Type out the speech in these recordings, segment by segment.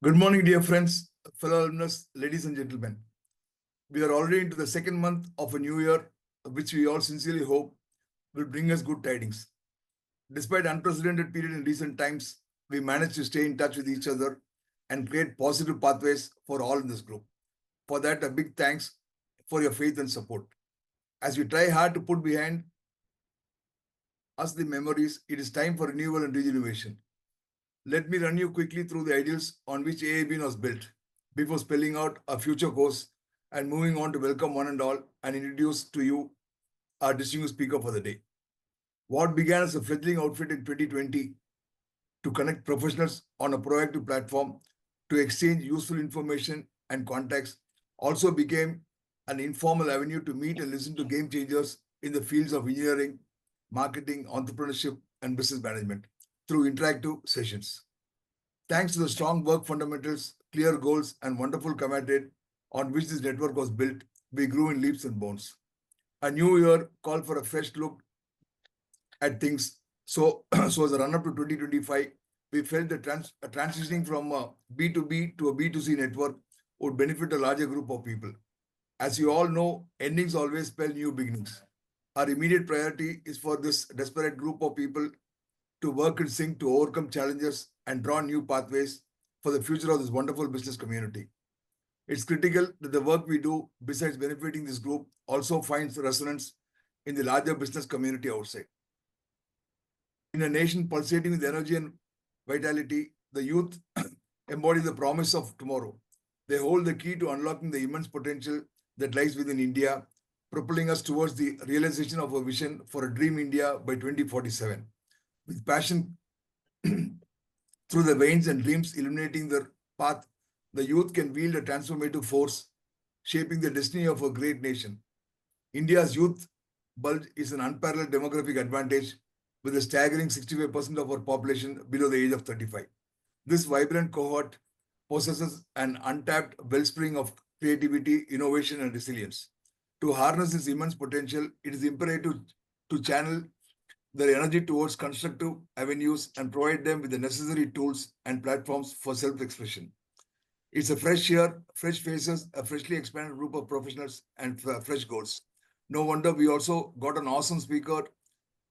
Good morning, dear friends, fellow alumnus, ladies and gentlemen. We are already into the second month of a new year, which we all sincerely hope will bring us good tidings. Despite unprecedented period in recent times, we managed to stay in touch with each other and create positive pathways for all in this group. For that, a big thanks for your faith and support. As we try hard to put behind us the memories, it is time for renewal and regeneration. Let me run you quickly through the ideals on which AABN was built before spelling out a future course and moving on to welcome one and all and introduce to you our distinguished speaker for the day. What began as a fledgling outfit in 2020 to connect professionals on a proactive platform to exchange useful information and contacts also became an informal avenue to meet and listen to game changers in the fields of engineering, marketing, entrepreneurship, and business management through interactive sessions. Thanks to the strong work fundamentals, clear goals, and wonderful camaraderie on which this network was built, we grew in leaps and bounds. A new year called for a fresh look at things. So as a run-up to 2025, we felt that transitioning from a B2B to a B2C network would benefit a larger group of people. As you all know, endings always spell new beginnings. Our immediate priority is for this desperate group of people to work in sync to overcome challenges and draw new pathways for the future of this wonderful business community. It's critical that the work we do, besides benefiting this group, also finds resonance in the larger business community outside. In a nation pulsating with energy and vitality, the youth embody the promise of tomorrow. They hold the key to unlocking the immense potential that lies within India, propelling us towards the realization of a vision for a dream India by 2047. With passion through the veins and dreams illuminating their path, the youth can wield a transformative force, shaping the destiny of a great nation. India's youth bulge is an unparalleled demographic advantage with a staggering 65% of our population below the age of 35. This vibrant cohort possesses an untapped wellspring of creativity, innovation, and resilience. To harness this immense potential, it is imperative to channel their energy towards constructive avenues and provide them with the necessary tools and platforms for self-expression. It's a fresh year, fresh faces, a freshly expanded group of professionals, and fresh goals. No wonder we also got an awesome speaker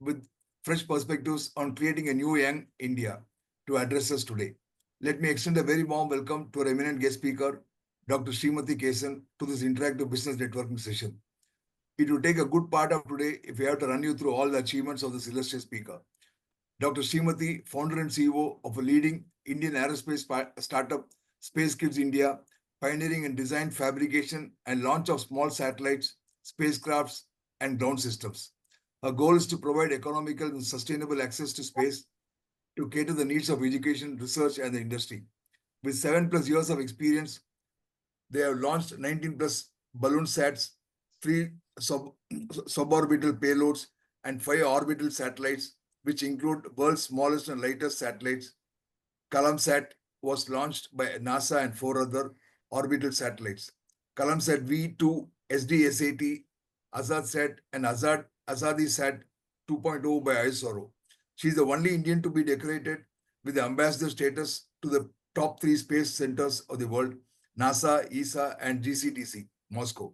with fresh perspectives on creating a new young India to address us today. Let me extend a very warm welcome to our eminent guest speaker, Dr. Srimathy Kesan, to this interactive business networking session. It will take a good part of today if we have to run you through all the achievements of this illustrious speaker. Dr. Srimathy, founder and CEO of a leading Indian aerospace startup, Space Kids India, pioneering in design, fabrication, and launch of small satellites, spacecrafts, and ground systems. Her goal is to provide economical and sustainable access to space to cater the needs of education, research, and the industry. With 7+ years of experience, they have launched 19+ balloon sats, 3 suborbital payloads, and 5 orbital satellites, which include world's smallest and lightest satellites. CalamSat was launched by NASA and 4 other orbital satellites. CalamSat V2, SDSAT, AzadSat, and AzadiSat 2.0 by ISRO. She is the only Indian to be decorated with the ambassador status to the top 3 space centers of the world, NASA, ESA, and GCTC, Moscow.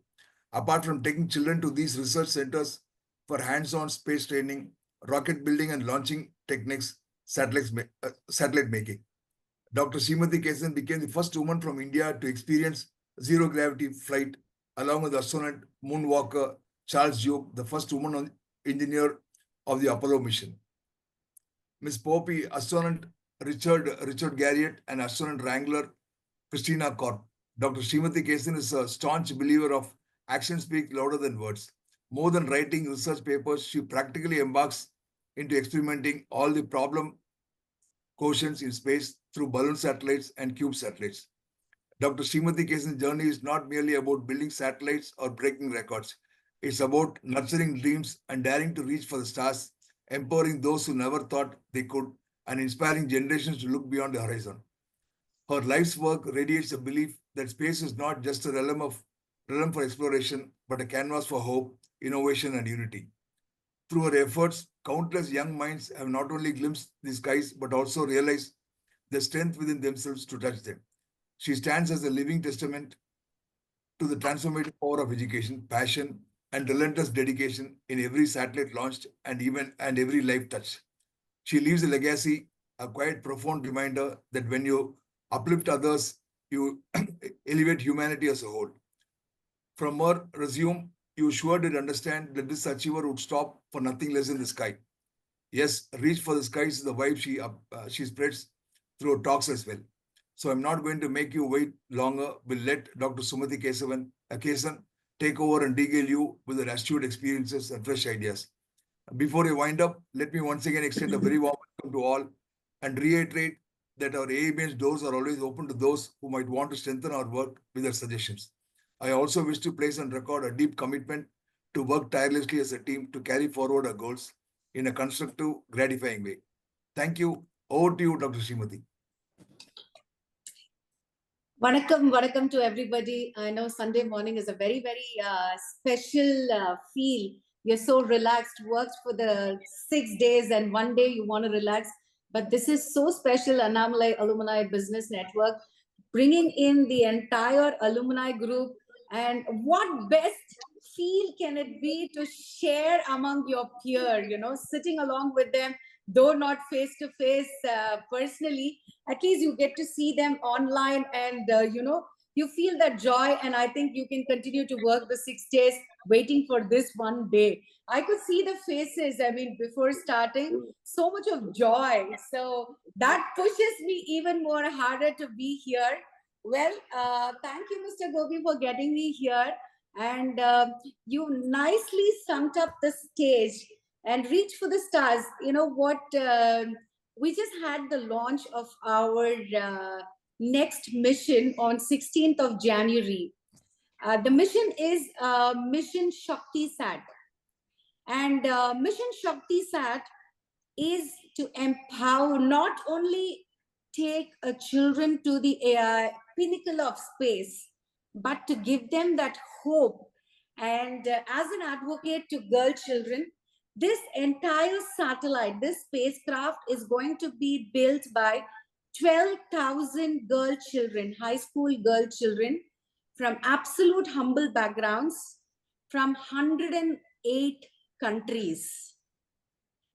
Apart from taking children to these research centers for hands-on space training, rocket building and launching techniques, satellite making, Dr. Srimathy Kesan became the first woman from India to experience zero-gravity flight, along with astronaut moonwalker Charles Duke, the first woman engineer of the Apollo mission. Ms. Poppy, astronaut Richard Garriott, and astronaut wrangler Christina Korp. Dr. Srimathy Kesan is a staunch believer of actions speak louder than words. More than writing research papers, she practically embarks into experimenting all the problem quotients in space through balloon satellites and cube satellites. Dr. Srimathy Kesan's journey is not merely about building satellites or breaking records. It's about nurturing dreams and daring to reach for the stars, empowering those who never thought they could, and inspiring generations to look beyond the horizon. Her life's work radiates a belief that space is not just a realm for exploration, but a canvas for hope, innovation, and unity. Through her efforts, countless young minds have not only glimpsed the skies, but also realized the strength within themselves to touch them. She stands as a living testament to the transformative power of education, passion, and relentless dedication in every satellite launched and every life touched. She leaves a legacy, a quite profound reminder that when you uplift others, you elevate humanity as a whole. From her resume, you sure did understand that this achiever would stop for nothing less in the sky. Yes, reach for the skies is the vibe she spreads through her talks as well. So I'm not going to make you wait longer. We'll let Dr. Srimathy Kesan take over and regale you with her astute experiences and fresh ideas. Before I wind up, let me once again extend a very warm welcome to all and reiterate that our AABN's doors are always open to those who might want to strengthen our work with their suggestions. I also wish to place on record a deep commitment to work tirelessly as a team to carry forward our goals in a constructive, gratifying way. Thank you. Over to you, Dr. Srimathy. Vanakkam to everybody. I know Sunday morning is a very, very special feel. You're so relaxed, worked for the 6 days and one day you want to relax. But this is so special, Annamalai Alumni Business Network, bringing in the entire alumni group. And what best feel can it be to share among your peer, sitting along with them, though not face to face personally, at least you get to see them online and, you feel that joy. And I think you can continue to work the 6 days waiting for this one day. I could see the faces, before starting, so much of joy. So that pushes me even more harder to be here. Well, thank you, Mr. Gopi, for getting me here. And you nicely summed up the stage and reach for the stars. You know what? We just had the launch of our next mission on 16th of January. The mission is Mission Shakti Sat. And Mission Shakti Sat is to empower, not only take children to the pinnacle of space, but to give them that hope. And as an advocate to girl children, this entire satellite, this spacecraft is going to be built by 12,000 girl children, high school girl children from absolute humble backgrounds from 108 countries.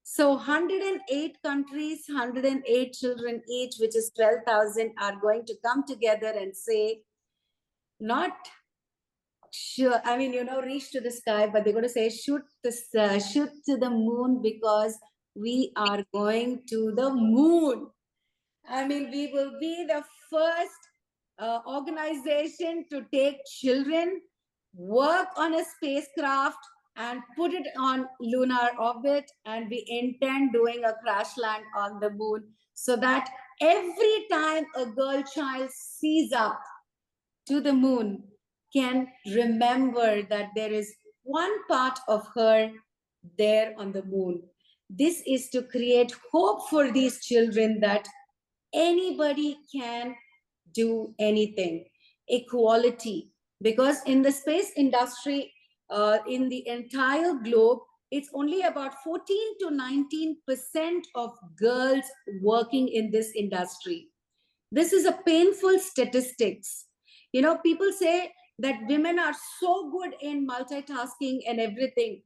So 108 countries, 108 children each, which is 12,000, are going to come together and say, not sure, reach to the sky, but they're going to say, shoot to the moon, because we are going to the moon. We will be the first organization to take children, work on a spacecraft, and put it on lunar orbit. And we intend doing a crash land on the moon, so that every time a girl child sees up to the moon, can remember that there is one part of her there on the moon. This is to create hope for these children that anybody can do anything. Equality, because in the space industry, in the entire globe, it's only about 14 to 19% of girls working in this industry. This is a painful statistics. People say that women are so good in multitasking and everything,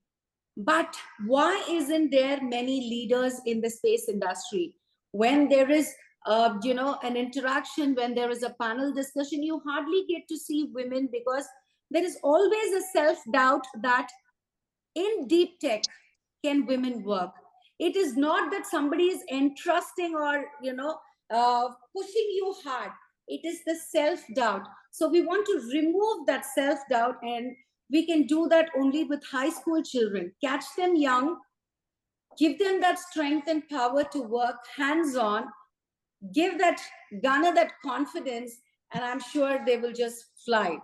but why isn't there many leaders in the space industry? When there is an interaction, when there is a panel discussion, you hardly get to see women, because there is always a self-doubt that in deep tech, can women work? It is not that somebody is entrusting or, pushing you hard. It is the self-doubt. So we want to remove that self-doubt, and we can do that only with high school children. Catch them young, give them that strength and power to work hands-on, give that gunner that confidence, and I'm sure they will just fly.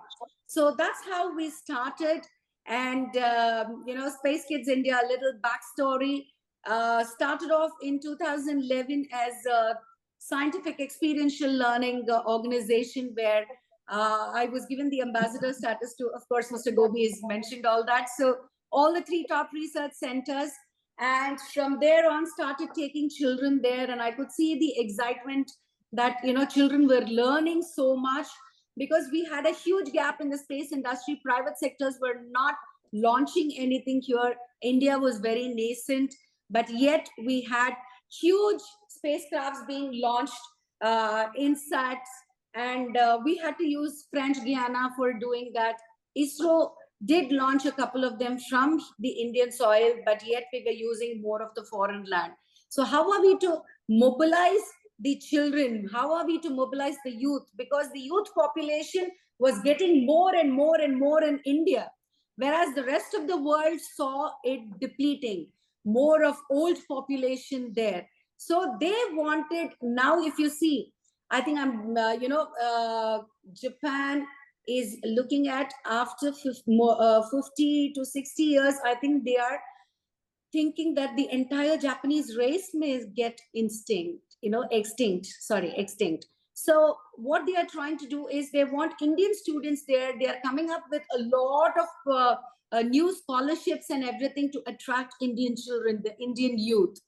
So that's how we started. And, Space Kids India, a little backstory, started off in 2011 as a scientific experiential learning organization, where I was given the ambassador status to, of course, Mr. Gobi has mentioned all that. So all the 3 top research centers. And from there on, started taking children there. And I could see the excitement that, children were learning so much, because we had a huge gap in the space industry. Private sectors were not launching anything here. India was very nascent, but yet we had huge spacecrafts being launched, insats, and we had to use French Guiana for doing that. ISRO did launch a couple of them from the Indian soil, but yet we were using more of the foreign land. So how are we to mobilize the children? How are we to mobilize the youth? Because the youth population was getting more and more and more in India, whereas the rest of the world saw it depleting, more of old population there. So they wanted, now if you see, I think Japan is looking at after 50 to 60 years, I think they are thinking that the entire Japanese race may get extinct. So what they are trying to do is they want Indian students there. They are coming up with a lot of new scholarships and everything to attract Indian children, the Indian youth.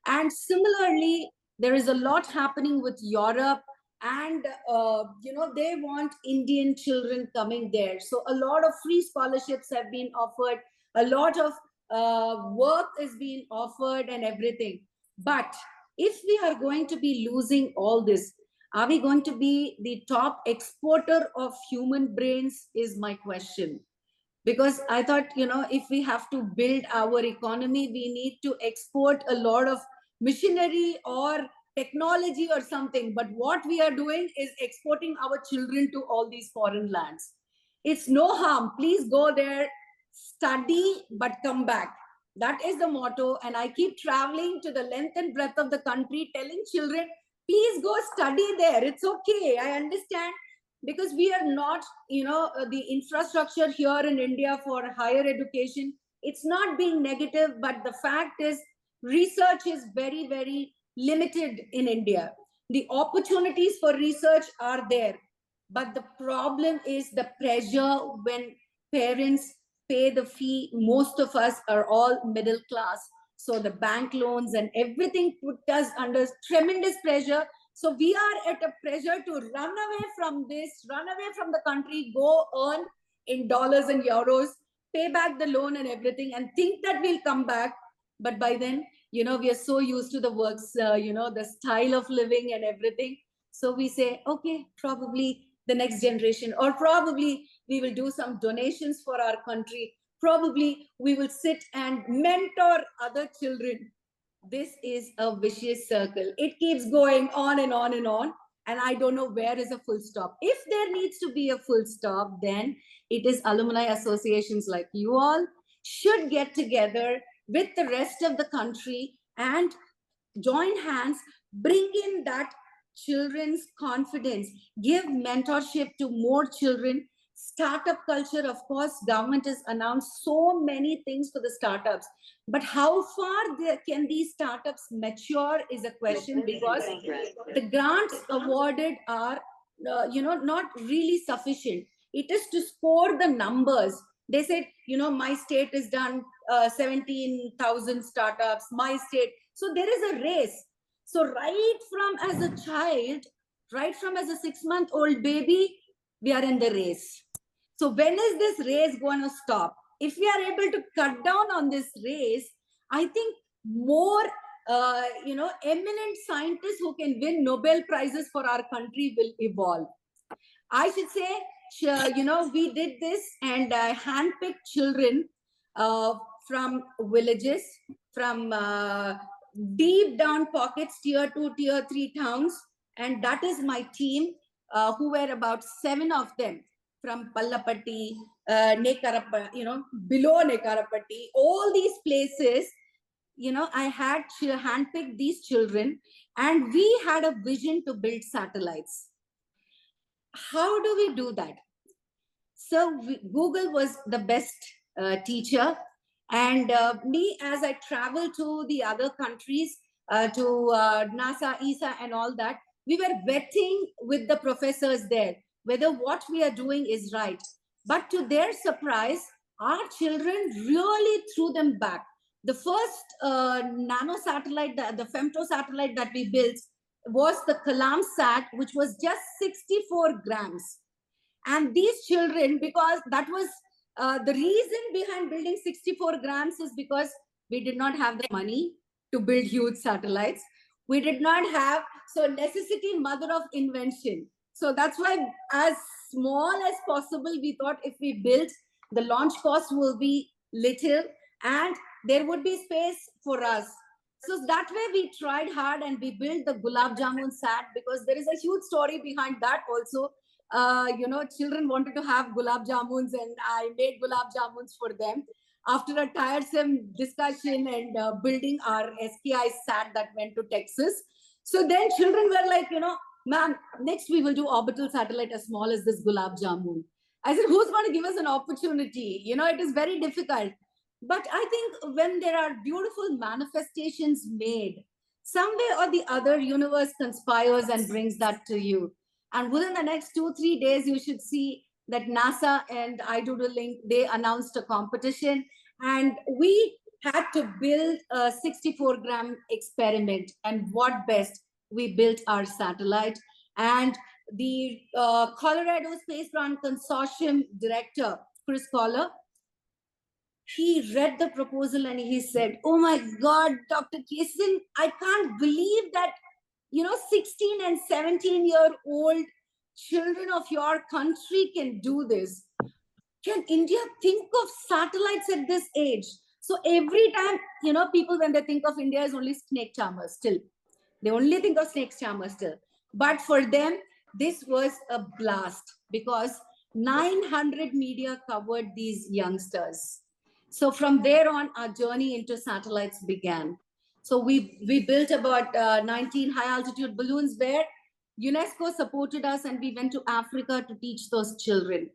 And similarly, there is a lot happening with Europe, and they want Indian children coming there. So a lot of free scholarships have been offered, a lot of work is being offered and everything. But if we are going to be losing all this, are we going to be the top exporter of human brains, is my question. Because I thought, if we have to build our economy, we need to export a lot of machinery or technology or something. But what we are doing is exporting our children to all these foreign lands. It's no harm. Please go there, study, but come back. That is the motto. And I keep traveling to the length and breadth of the country, telling children, please go study there. It's okay. I understand, because we are not, the infrastructure here in India for higher education, it's not being negative, but the fact is research is very, very limited in India. The opportunities for research are there, but the problem is the pressure when parents pay the fee. Most of us are all middle class, so the bank loans and everything put us under tremendous pressure. So we are at a pressure to run away from this, run away from the country, go earn in dollars and euros, pay back the loan and everything, and think that we'll come back. But by then, we are so used to the works, the style of living and everything. So we say, okay, probably the next generation, or probably we will do some donations for our country. Probably we will sit and mentor other children. This is a vicious circle. It keeps going on and on and on. And I don't know where is a full stop. If there needs to be a full stop, then it is alumni associations like you all should get together with the rest of the country and join hands, bring in that children's confidence, give mentorship to more children. Startup culture, of course, government has announced so many things for the startups, but how far can these startups mature is a question, because the grants awarded are not really sufficient. It is to score the numbers. They said, my state is done 17,000 startups, my state. So there is a race. So right from as a child, right from as a 6-month-old baby, we are in the race. So when is this race going to stop? If we are able to cut down on this race, I think more eminent scientists who can win Nobel Prizes for our country will evolve. I should say, we did this and handpicked children from villages, from deep down pockets, tier 2, tier 3 towns. And that is my team, who were about 7 of them from Pallapatti, Nekarappa, below Nekarapatti, all these places. I had handpicked these children, and we had a vision to build satellites. How do we do that? So Google was the best teacher, and me, as I travel to the other countries, to NASA, ESA and all that, we were vetting with the professors there whether what we are doing is right. But to their surprise, our children really threw them back. The first nano satellite, the femto satellite that we built, was the Kalam sat, which was just 64 grams. And these children, because that was the reason behind building 64 grams is because we did not have the money to build huge satellites. We did not have, so necessity, mother of invention. So that's why, as small as possible, we thought if we built, the launch cost will be little and there would be space for us. So that way we tried hard and we built the Gulab Jamun sat, because there is a huge story behind that also. Children wanted to have gulab jamuns and I made gulab jamuns for them. After a tiresome discussion and building our SKI sat that went to Texas. So then children were like, ma'am, next we will do orbital satellite as small as this gulab jamun. I said, who's going to give us an opportunity? It is very difficult. But I think when there are beautiful manifestations made, some way or the other, universe conspires and brings that to you. And within the next 2-3 days, you should see that NASA and iDoodling, they announced a competition. And we had to build a 64-gram experiment. And what best, we built our satellite. And the Colorado Space Ground Consortium director, Chris Collar, he read the proposal and he said, oh my God, Dr. Kesan, I can't believe that 16 and 17-year-old children of your country can do this. Can India think of satellites at this age? So every time, people, when they think of India, is only snake charmers still. They only think of snake charmers still. But for them, this was a blast because 900 media covered these youngsters. So from there on, our journey into satellites began. So we built about 19 high-altitude balloons where UNESCO supported us, and we went to Africa to teach those children.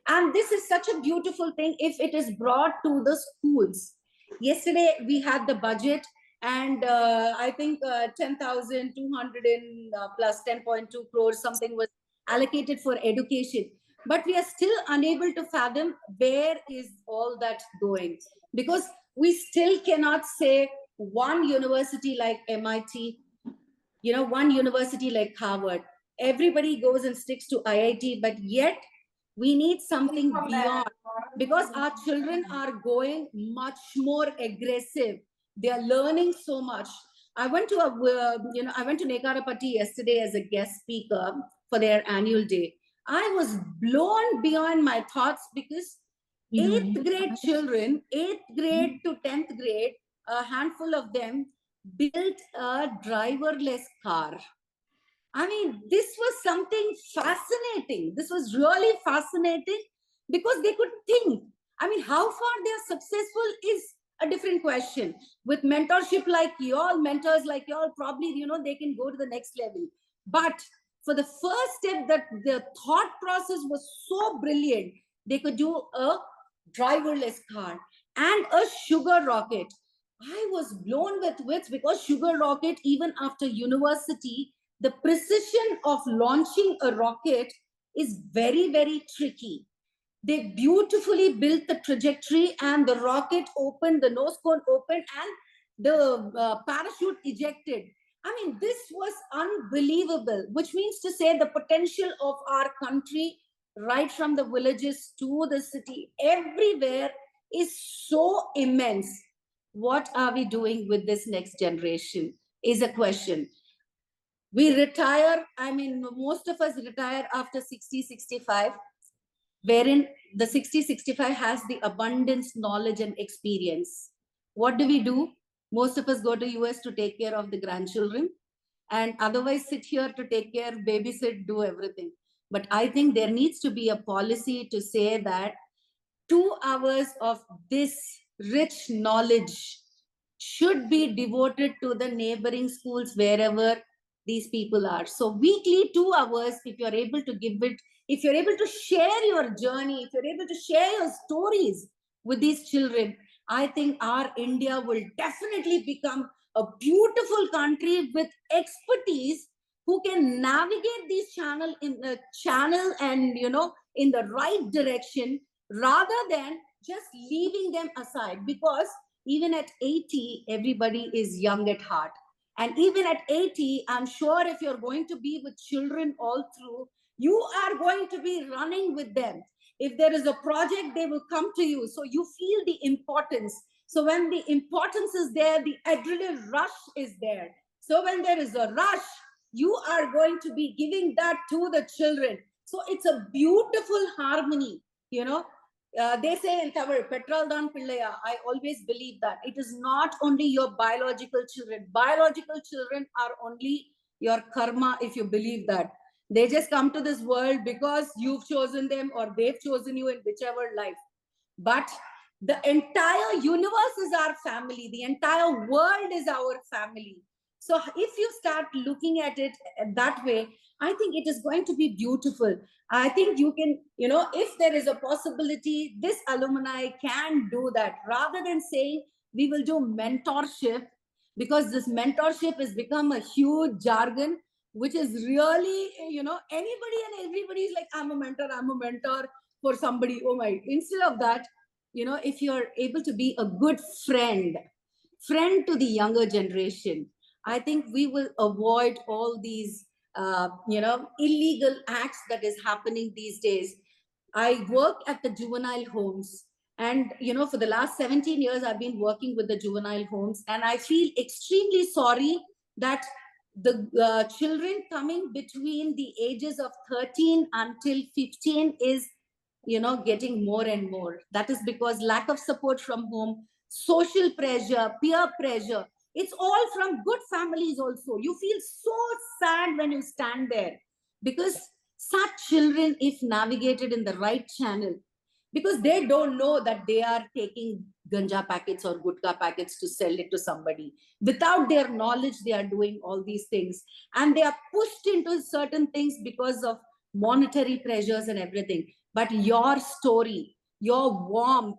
And this is such a beautiful thing if it is brought to the schools. Yesterday, we had the budget, and I think 10,200 plus 10.2 crores, something was allocated for education. But we are still unable to fathom where is all that going, because we still cannot say one university like MIT, one university like Harvard. Everybody goes and sticks to IIT, but yet we need something beyond, because our children are going much more aggressive. They are learning so much. I went to Nekarapatti yesterday as a guest speaker for their annual day. I was blown beyond my thoughts because 8th grade children, 8th grade to 10th grade, a handful of them built a driverless car. I mean, this was something fascinating. This was really fascinating because they could think. I mean, how far they are successful is a different question. With mentorship like y'all, mentors like y'all, probably, they can go to the next level. But for the first step, that the thought process was so brilliant, they could do a driverless car and a sugar rocket. I was blown with wits because sugar rocket, even after university, the precision of launching a rocket is very, very tricky. They beautifully built the trajectory and the rocket opened, the nose cone opened, and the parachute ejected. I mean, this was unbelievable, which means to say the potential of our country, right from the villages to the city, everywhere is so immense. What are we doing with this next generation is a question. We retire, I mean, most of us retire after 60, 65, wherein the 60, 65 has the abundance, knowledge, and experience. What do? Most of us go to US to take care of the grandchildren, and otherwise sit here to take care, babysit, do everything. But I think there needs to be a policy to say that 2 hours of this rich knowledge should be devoted to the neighboring schools wherever these people are. So weekly 2 hours, if you're able to give it, if you're able to share your journey, if you're able to share your stories with these children, I think our India will definitely become a beautiful country with expertise who can navigate these channel in the channel and in the right direction, rather than just leaving them aside. Because even at 80, everybody is young at heart. And even at 80, I'm sure if you're going to be with children all through, you are going to be running with them. If there is a project, they will come to you. So you feel the importance. So when the importance is there, the adrenaline rush is there. So when there is a rush, you are going to be giving that to the children. So it's a beautiful harmony, you know. They say in Tamil, petrol dan pillaya. I always believe that it is not only your biological children. Biological children are only your karma, if you believe that. They just come to this world because you've chosen them or they've chosen you in whichever life. But the entire universe is our family. The entire world is our family. So if you start looking at it that way, I think it is going to be beautiful. I think you can, you know, if there is a possibility, this alumni can do that rather than saying we will do mentorship, because this mentorship has become a huge jargon, which is really, you know, anybody and everybody is like, I'm a mentor for somebody. Oh my, instead of that, you know, if you're able to be a good friend to the younger generation, I think we will avoid all these, you know, illegal acts that is happening these days. I work at the juvenile homes, and you know, for the last 17 years, I've been working with the juvenile homes, and I feel extremely sorry that the children coming between the ages of 13 until 15 is, you know, getting more and more. That is because lack of support from home, social pressure, peer pressure. It's all from good families also. You feel so sad when you stand there, because such children, if navigated in the right channel, because they don't know that they are taking ganja packets or gutka packets to sell it to somebody. Without their knowledge, they are doing all these things, and they are pushed into certain things because of monetary pressures and everything. But your story, your warmth,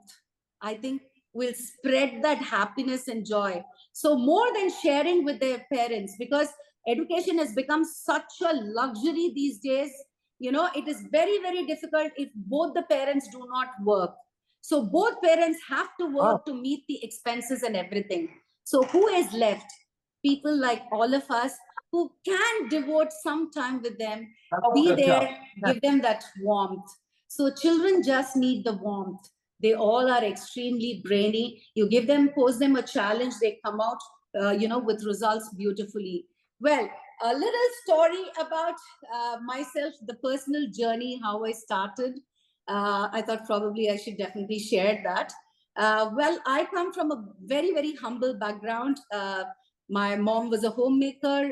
I think, will spread that happiness and joy. So more than sharing with their parents, because education has become such a luxury these days, you know, it is very, very difficult if both the parents do not work. So both parents have to work to meet the expenses and everything. So who is left? People like all of us who can devote some time with them, be there, give them that warmth. So children just need the warmth. They all are extremely brainy. You give them, pose them a challenge, they come out, you know, with results beautifully. Well, a little story about myself, the personal journey, how I started. I thought probably I should definitely share that. Well, I come from a very, very humble background. My mom was a homemaker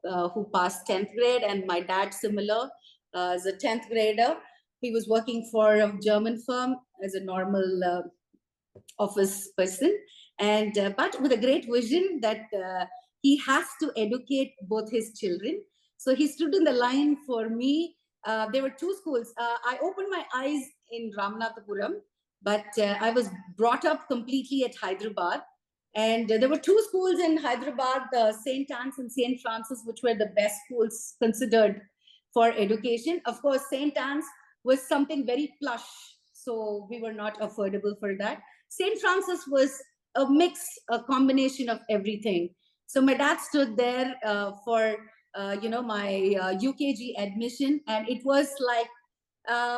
who passed 10th grade, and my dad, similar, as a 10th grader. He was working for a German firm as a normal office person, and but with a great vision that he has to educate both his children. So he stood in the line for me. There were two schools. I opened my eyes in Ramanathapuram, but I was brought up completely at Hyderabad. And there were two schools in Hyderabad, St. Anne's and St. Francis, which were the best schools considered for education. Of course, St. Anne's was something very plush, so we were not affordable for that. St. Francis was a mix, a combination of everything. So my dad stood there for, you know, my UKG admission, and it was like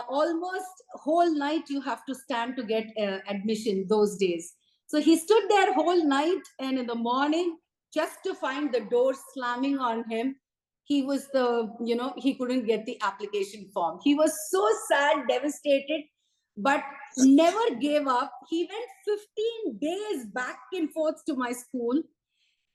almost whole night you have to stand to get admission those days. So he stood there whole night, and in the morning, just to find the door slamming on him, he was the, you know, he couldn't get the application form. He was so sad, devastated, but never gave up. He went 15 days back and forth to my school.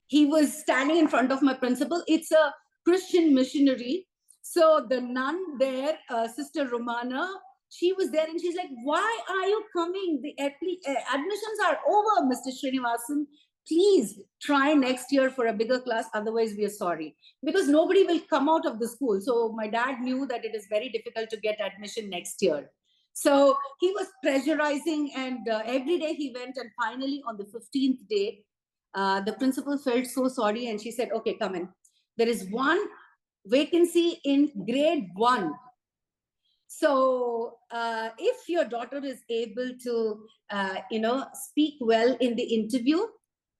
He was standing in front of my principal. It's a Christian missionary. So the nun there, Sister Romana, she was there, and she's like, why are you coming? The admissions are over, Mr. Srinivasan. Please try next year for a bigger class. Otherwise, we are sorry. Because nobody will come out of the school. So my dad knew that it is very difficult to get admission next year. So he was pressurizing, and every day he went, and finally on the 15th day, the principal felt so sorry, and she said, okay, come in. There is one vacancy in grade 1. So if your daughter is able to, you know, speak well in the interview,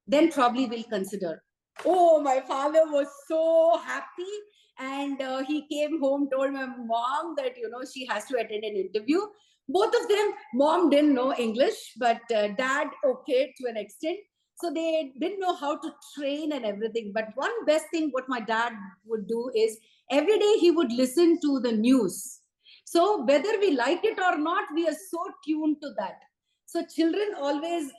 then probably we'll consider. Oh, my father was so happy. And he came home, told my mom that, she has to attend an interview. Both of them, mom didn't know English, but dad, okay, to an extent. So they didn't know how to train and everything. But one best thing what my dad would do is every day he would listen to the news. So whether we like it or not, we are so tuned to that. So children always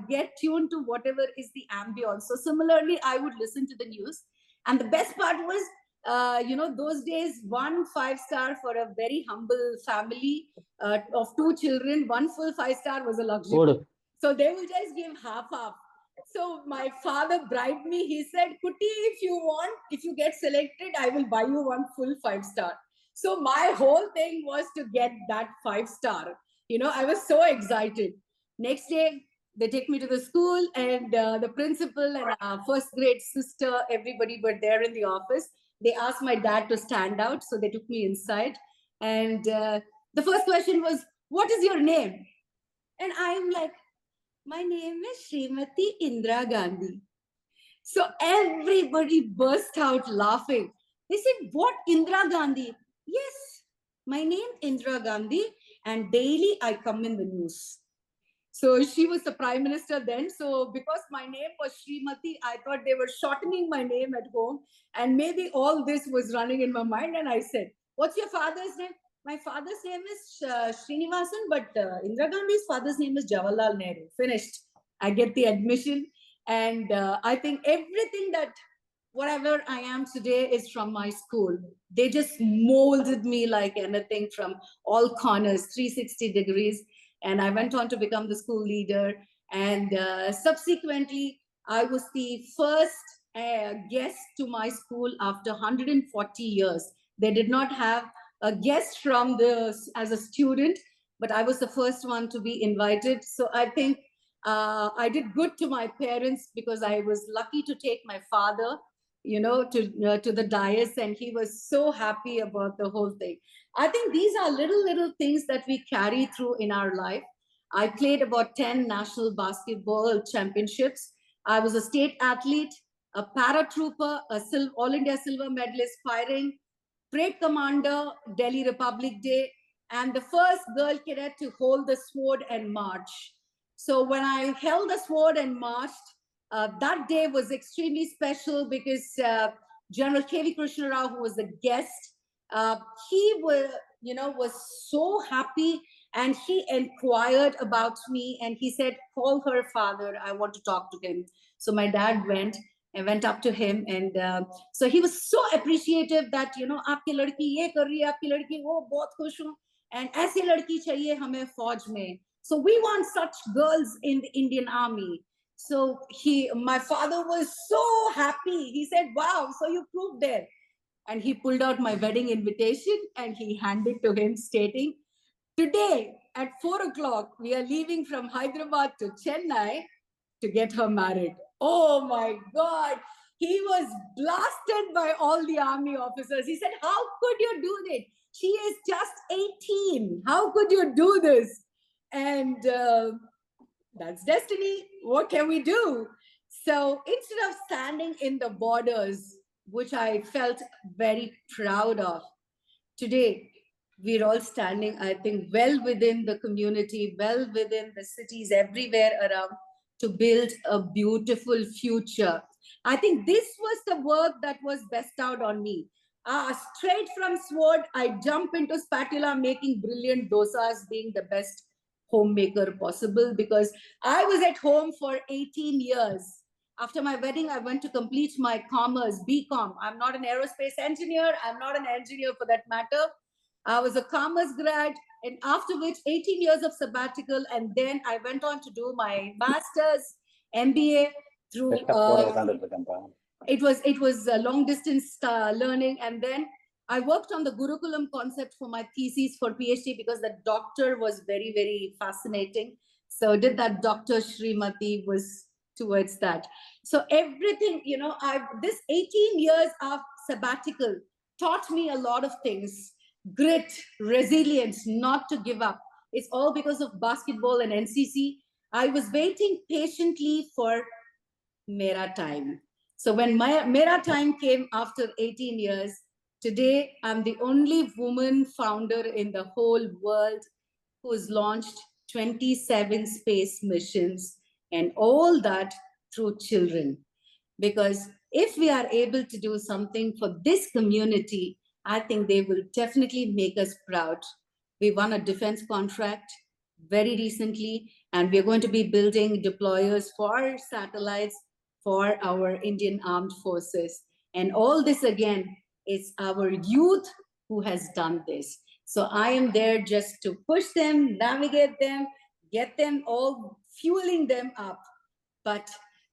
get tuned to whatever is the ambience. So similarly, I would listen to the news. And the best part was, those days, 1 5 star for a very humble family of 2 children, one full 5 star was a luxury. Good. So they will just give half half. So my father bribed me. He said, Kuti, if you want, if you get selected, I will buy you one full 5 star. So my whole thing was to get that 5 star. I was so excited. Next day, they take me to the school, and the principal and our first grade sister, everybody were there in the office. They asked my dad to stand out, so they took me inside. And the first question was, what is your name? And I'm like, my name is Srimathy Indira Gandhi. So everybody burst out laughing. They said, what, Indira Gandhi? Yes, my name Indira Gandhi, and daily I come in the news. So she was the prime minister then. So because my name was Srimathy, I thought they were shortening my name at home. And maybe all this was running in my mind. And I said, what's your father's name? My father's name is Srinivasan, but Indira Gandhi's father's name is Jawaharlal Nehru. Finished. I get the admission. And I think everything that whatever I am today is from my school. They just molded me like anything from all corners, 360 degrees. And I went on to become the school leader. And subsequently, I was the first guest to my school after 140 years. They did not have a guest from as a student, but I was the first one to be invited. So I think I did good to my parents because I was lucky to take my father to the dais, and he was so happy about the whole thing. I think these are little things that we carry through in our life. I played about 10 national basketball championships. I was a state athlete, a paratrooper, all India silver medalist firing, parade commander, Delhi Republic Day, and the first girl cadet to hold the sword and march. So when I held the sword and marched, that day was extremely special because General K.V. Krishna Rao, who was the guest, he was so happy, and he inquired about me, and he said, call her father, I want to talk to him. So my dad went up to him, and so he was so appreciative that, aapki ladki ye kar rahi hai, aapki ladki wo, bahut khush hu, and aise ladki chahiye hame fauj mein. So we want such girls in the Indian Army. So my father was so happy. He said, wow, so you proved there. And he pulled out my wedding invitation and he handed to him stating, today at 4 o'clock, we are leaving from Hyderabad to Chennai to get her married. Oh my God. He was blasted by all the army officers. He said, how could you do that? She is just 18. How could you do this? And that's destiny. What can we do? So instead of standing in the borders, which I felt very proud of, today we're all standing, I think, well within the community, well within the cities everywhere around to build a beautiful future. I think this was the work that was bestowed on me. Straight from sword, I jump into spatula, making brilliant dosas, being the best homemaker possible, because I was at home for 18 years. After my wedding, I went to complete my commerce, BCom. I'm not an aerospace engineer. I'm not an engineer for that matter. I was a commerce grad, and after which 18 years of sabbatical, and then I went on to do my master's, MBA through. It was a long distance learning, and then I worked on the Gurukulam concept for my thesis for PhD because the doctor was very, very fascinating. So did that Dr. Srimathy was towards that. So everything, this 18 years of sabbatical taught me a lot of things. Grit, resilience, not to give up. It's all because of basketball and NCC. I was waiting patiently for Mera time. So when Mera time came after 18 years, today I'm the only woman founder in the whole world who's launched 27 space missions, and all that through children. Because if we are able to do something for this community, I think they will definitely make us proud. We won a defense contract very recently, and we're going to be building deployers for satellites for our Indian armed forces. And all this again is our youth who has done this. So I am there just to push them, navigate them, get them all, fueling them up. But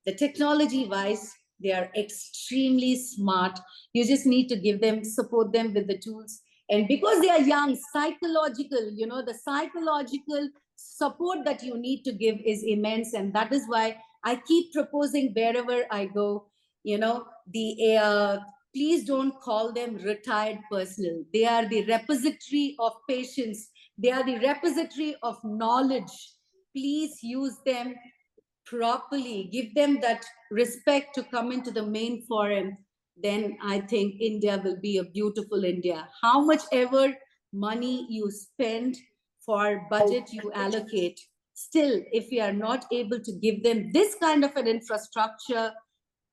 the technology wise, they are extremely smart. You just need to give them, support them with the tools. And because they are young, psychological, the psychological support that you need to give is immense. And that is why I keep proposing wherever I go, please don't call them retired personnel. They are the repository of patience. They are the repository of knowledge. Please use them properly, give them that respect to come into the main forum. Then I think India will be a beautiful India. How much ever money you spend for budget you allocate, still, if we are not able to give them this kind of an infrastructure,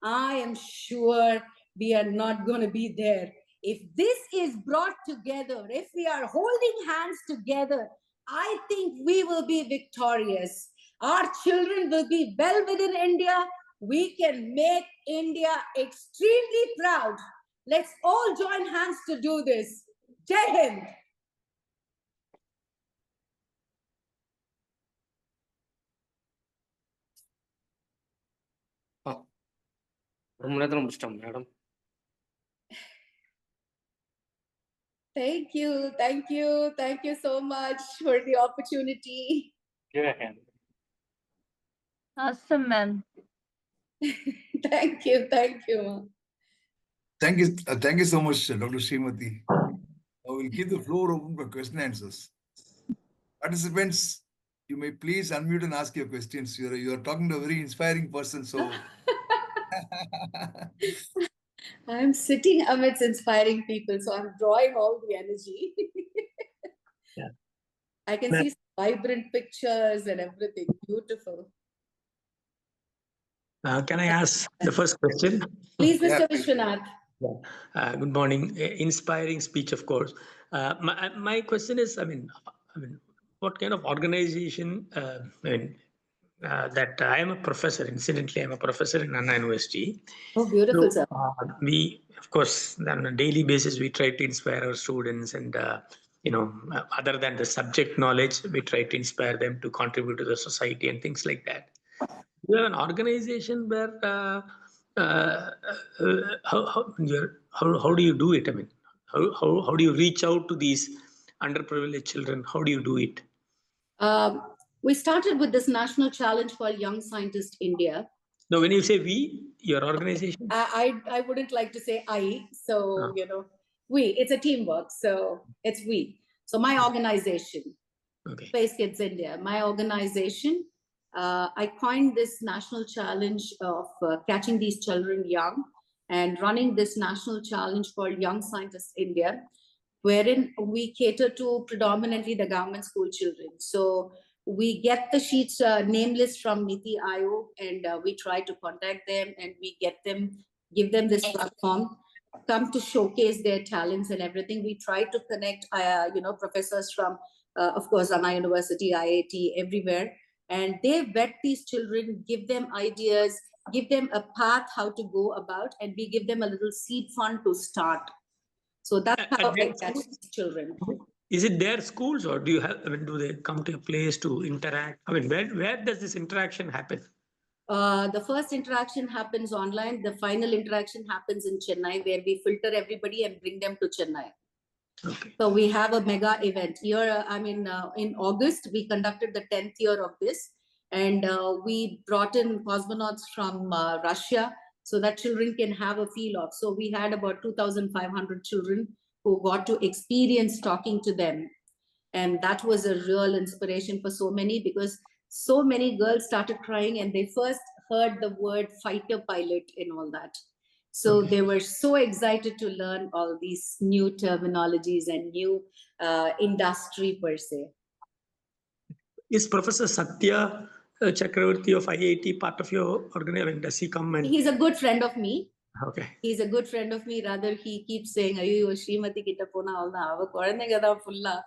I am sure we are not going to be there. If this is brought together, if we are holding hands together, I think we will be victorious. Our children will be well within India. We can make India extremely proud. Let's all join hands to do this. Jai Hind. Madam. Thank you, thank you, thank you so much for the opportunity. Go ahead. Awesome, ma'am. Thank you, thank you. Thank you so much, Dr. Srimathy. I will keep the floor open for question answers. Participants, you may please unmute and ask your questions. You are talking to a very inspiring person, so. I'm sitting amidst inspiring people, so I'm drawing all the energy. Yeah. I can see vibrant pictures and everything. Beautiful. Can I ask the first question? Please, Mr. Vishwanath. Good morning. Inspiring speech, of course. My question is, what kind of organization? That I am a professor. Incidentally, I'm a professor in Anna University. Oh, beautiful, So, sir. we, of course, on a daily basis, we try to inspire our students, and other than the subject knowledge, we try to inspire them to contribute to the society and things like that. You have an organization where how do you do it? I mean, how do you reach out to these underprivileged children? How do you do it? We started with this national challenge for Young Scientist India. Now, when you say we, your organization? I wouldn't like to say I. So, we, it's a teamwork. So it's we. So my organization, Space Kids India, my organization, I coined this national challenge of catching these children young and running this national challenge for Young Scientist India, wherein we cater to predominantly the government school children. So we get the sheets name list from Niti Aayog, and we try to contact them, and we get them, give them this platform, come to showcase their talents and everything. We try to connect, professors from, of course, Anna University, IIT, everywhere. And they vet these children, give them ideas, give them a path how to go about, and we give them a little seed fund to start. So that's how I catch these children. Is it their schools, or do you have? I mean, do they come to a place to interact? I mean, where does this interaction happen? The first interaction happens online. The final interaction happens in Chennai, where we filter everybody and bring them to Chennai. Okay. So we have a mega event here. In August, we conducted the 10th year of this, and we brought in cosmonauts from Russia so that children can have a feel of. So we had about 2,500 children who got to experience talking to them. And that was a real inspiration for so many, because so many girls started crying, and they first heard the word fighter pilot and all that. So they were so excited to learn all these new terminologies and new industry per se. Is Professor Satya Chakravarti of IIT part of your organization? Does he come and? He's a good friend of me. Okay. He's a good friend of me. Rather, he keeps saying, "Ayyo, Srimathy kitta pona avna ava koranega da fulla."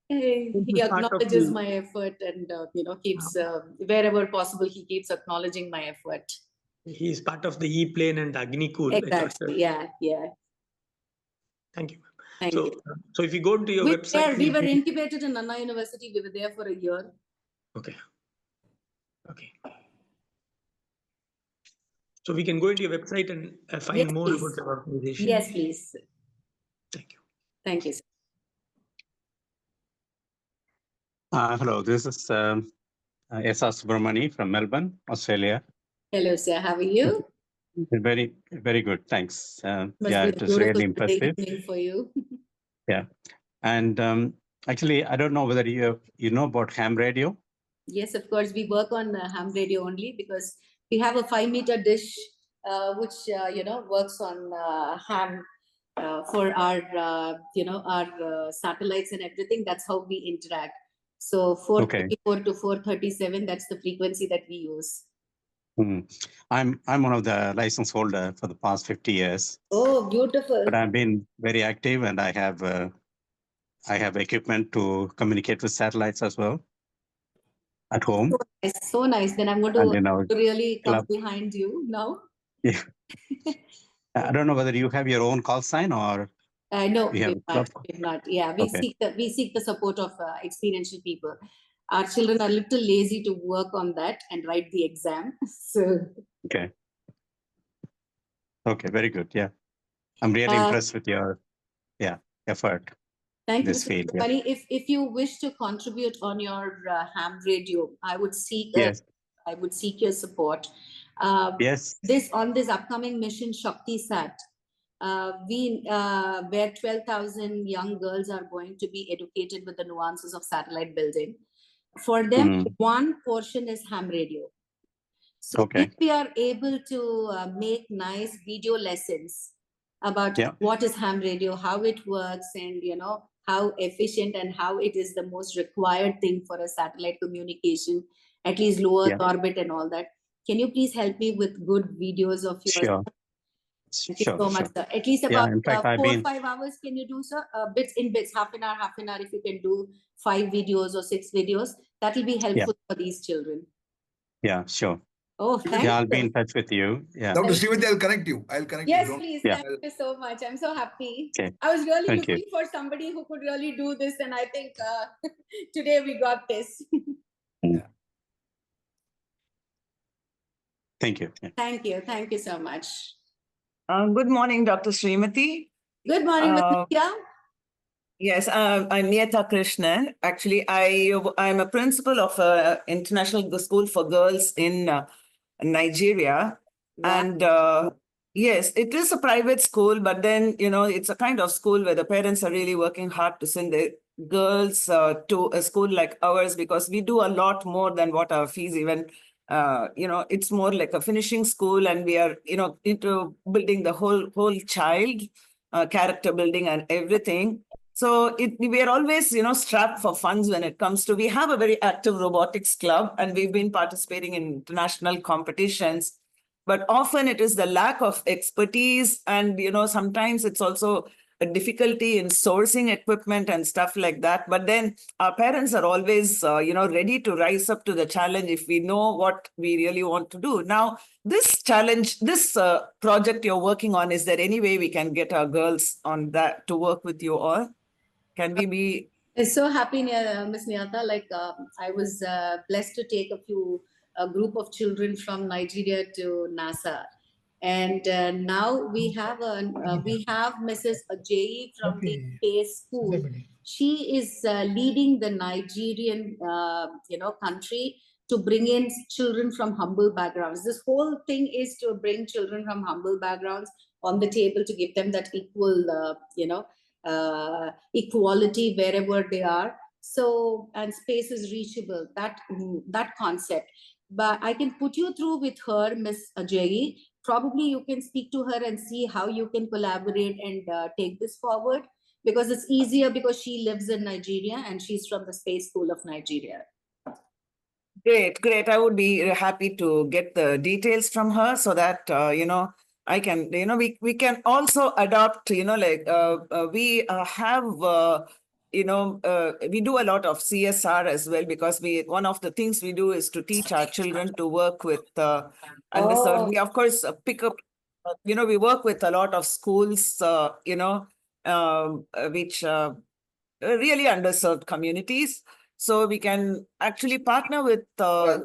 He acknowledges my effort and keeps wherever possible. He keeps acknowledging my effort. He's part of the E-plane and Agni Cool. Exactly. Yeah. Thank you. Thank you. So if you go to your website, we were incubated in Anna University. We were there for a year. Okay. So we can go into your website and find more about the organization. Yes, please. Thank you. Thank you, sir. Hello, this is S.R. Subramani from Melbourne, Australia. Hello, sir. How are you? Very, very good. Thanks. Must yeah, be it was really impressive. evening for you. Yeah. And actually, I don't know whether you know about ham radio. Yes, of course. We work on ham radio only because we have a 5-meter dish which works on ham for our our satellites and everything. That's how we interact. So 434 to 437, that's the frequency that we use. I'm one of the license holder for the past 50 years. Oh, beautiful! But I've been very active, and I have equipment to communicate with satellites as well at home. So nice. Then I'm going to really come behind you now. Yeah. I don't know whether you have your own call sign or. No, we've not. Yeah, we seek the support of experiential people. Our children are a little lazy to work on that and write the exam. So Okay, very good. Yeah, I'm really impressed with your effort. Thank you, Mr. Field. Yeah. If you wish to contribute on your ham radio, I would seek your support. Yes. On this upcoming mission Shakti Sat, where 12,000 young girls are going to be educated with the nuances of satellite building. For them, one portion is ham radio. So if we are able to make nice video lessons about what is ham radio, how it works, and how efficient and how it is the most required thing for a satellite communication, at least low Earth orbit and all that. Can you please help me with good videos of yours? Sure. Thank you so much, sir. At least about in fact, 4 or 5 hours, can you do, sir? Bits, half an hour, if you can do 5 videos or 6 videos, that will be helpful for these children. Yeah, sure. Oh, thank you. I'll be in touch with you. Yeah. Dr. Srimathy, I'll connect you. Yes, please. Thank you so much. I'm so happy. Okay. I was really looking for somebody who could really do this, and I think today we got this. Thank you. Yeah. Thank you. Thank you so much. Good morning, Dr. Srimathy. Good morning, Ms. Nitya. Yes, I'm Niyata Krishnan. Actually, I'm a principal of an international school for girls in Nigeria. Wow. And yes, it is a private school, but then, it's a kind of school where the parents are really working hard to send their girls to a school like ours, because we do a lot more than what our fees even, it's more like a finishing school, and we are, into building the whole child, character building and everything. So we are always, strapped for funds when it comes to, we have a very active robotics club, and we've been participating in international competitions. But often it is the lack of expertise, and, sometimes it's also a difficulty in sourcing equipment and stuff like that. But then our parents are always, ready to rise up to the challenge if we know what we really want to do. Now, this challenge, this project you're working on, is there any way we can get our girls on that to work with you all? Can we be? I'm so happy, Ms. Niyata. I was blessed to take a group of children from Nigeria to NASA. And now we have Mrs. Ajayi from the Space School. She is leading the Nigerian, country to bring in children from humble backgrounds. This whole thing is to bring children from humble backgrounds on the table to give them that equal, equality wherever they are. So, and space is reachable, that concept. But I can put you through with her, Miss Ajayi. Probably you can speak to her and see how you can collaborate and take this forward, because it's easier, because she lives in Nigeria and she's from the Space School of Nigeria. Great, great. I would be happy to get the details from her so that, I can, we can also adopt, we have, we do a lot of CSR as well, because one of the things we do is to teach our children to work with underserved. Oh. We, of course, pick up, we work with a lot of schools, which really underserved communities. So we can actually partner with, let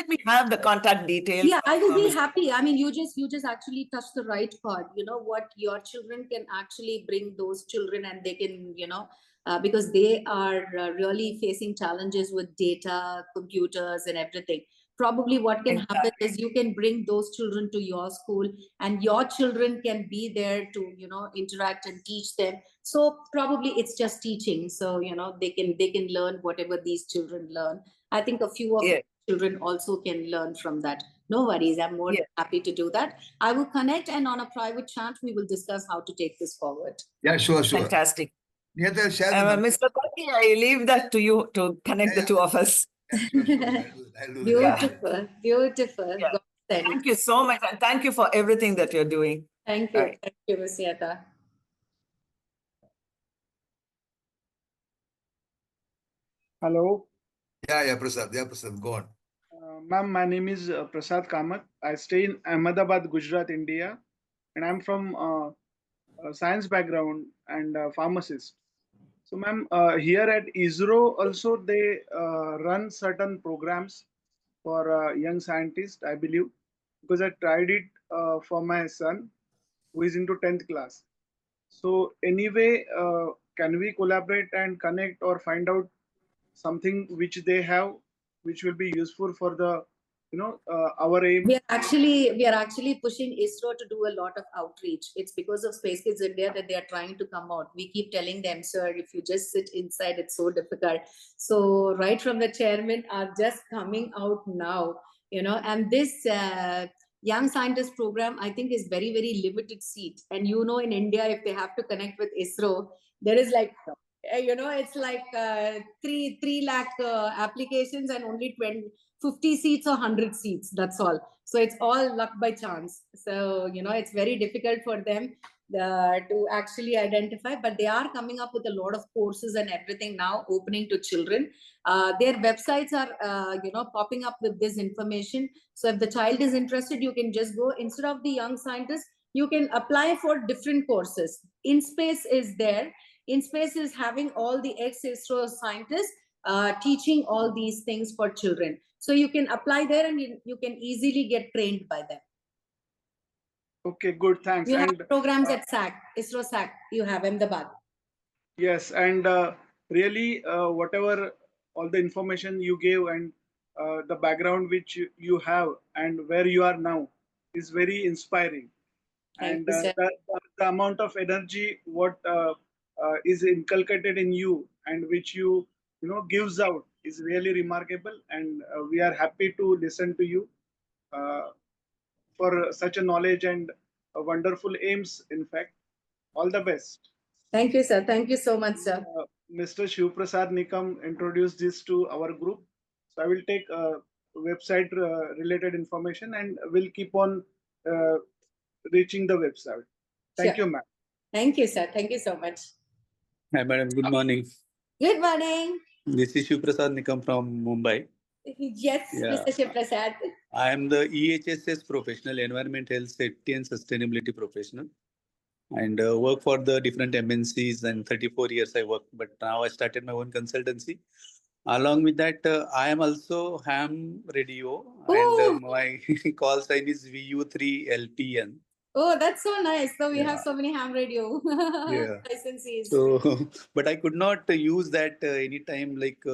me have the contact details. Yeah, I will be happy. I mean, you just actually touched the right part. You know what, your children can actually bring those children, and they can, because they are really facing challenges with data, computers, and everything. Probably what can happen is you can bring those children to your school, and your children can be there to, interact and teach them. So probably it's just teaching. So, they can learn whatever these children learn. I think a few of children also can learn from that. No worries, I'm more than happy to do that. I will connect, and on a private chat, we will discuss how to take this forward. Yeah, sure. Fantastic. Niyata, share the number. Mr. Koki, I leave that to you to connect the two of us. Yeah, sure. I'll do that. Beautiful. Yeah. God send. Thank you so much, and thank you for everything that you're doing. Thank you. Right. Thank you, Ms. Yata. Hello, Yeah, Prasad. Yeah, Prasad. Go on. ma'am. My name is Prasad Kamat. I stay in Ahmedabad, Gujarat, India, and I'm from a science background and pharmacist. So, ma'am, here at ISRO also they run certain programs for young scientists, I believe, because I tried it for my son who is into 10th class. So, anyway, can we collaborate and connect or find out something which they have, which will be useful for the, our aim? We are actually pushing ISRO to do a lot of outreach. It's because of Space Kids India that they are trying to come out. We keep telling them, sir, if you just sit inside, it's so difficult. So right from the chairman are just coming out now, and this young scientist program, I think, is very, very limited seat. And in India, if they have to connect with ISRO, there is like, it's like 3 lakh applications and only 50 seats or 100 seats. That's all. So it's all luck by chance. So, it's very difficult for them to actually identify, but they are coming up with a lot of courses and everything now opening to children. Their websites are, popping up with this information. So if the child is interested, you can just go, instead of the young scientist, you can apply for different courses. InSpace is there. InSpace is having all the ex-ISRO scientists teaching all these things for children. So you can apply there, and you can easily get trained by them. Okay, good, thanks. You have programs at SAC, ISRO SAC, you have Ahmedabad. Yes, and really, whatever all the information you gave and the background which you have and where you are now is very inspiring. Thank And you, sir. the amount of energy what is inculcated in you and which you gives out is really remarkable, and we are happy to listen to you for such a knowledge and wonderful aims. In fact, all the best. Thank you, sir. Thank you so much, sir. Mr. Shiv Prasad Nikam introduced this to our group, so I will take website related information and will keep on reaching the website. Thank you, ma'am. Thank you, sir. Thank you so much. Hi, madam. Good morning. Good morning. This is Shiv Prasad Nikam from Mumbai. Yes, Yeah. Mr. Shiv Prasad. I am the EHSS professional, Environment, Health, Safety and Sustainability professional, and work for the different MNCs. And 34 years I work, but now I started my own consultancy. Along with that, I am also ham radio, and my call sign is VU3LPN. Oh, that's so nice. So we Yeah. have so many ham radio Yeah. licensees. So, but I could not use that anytime like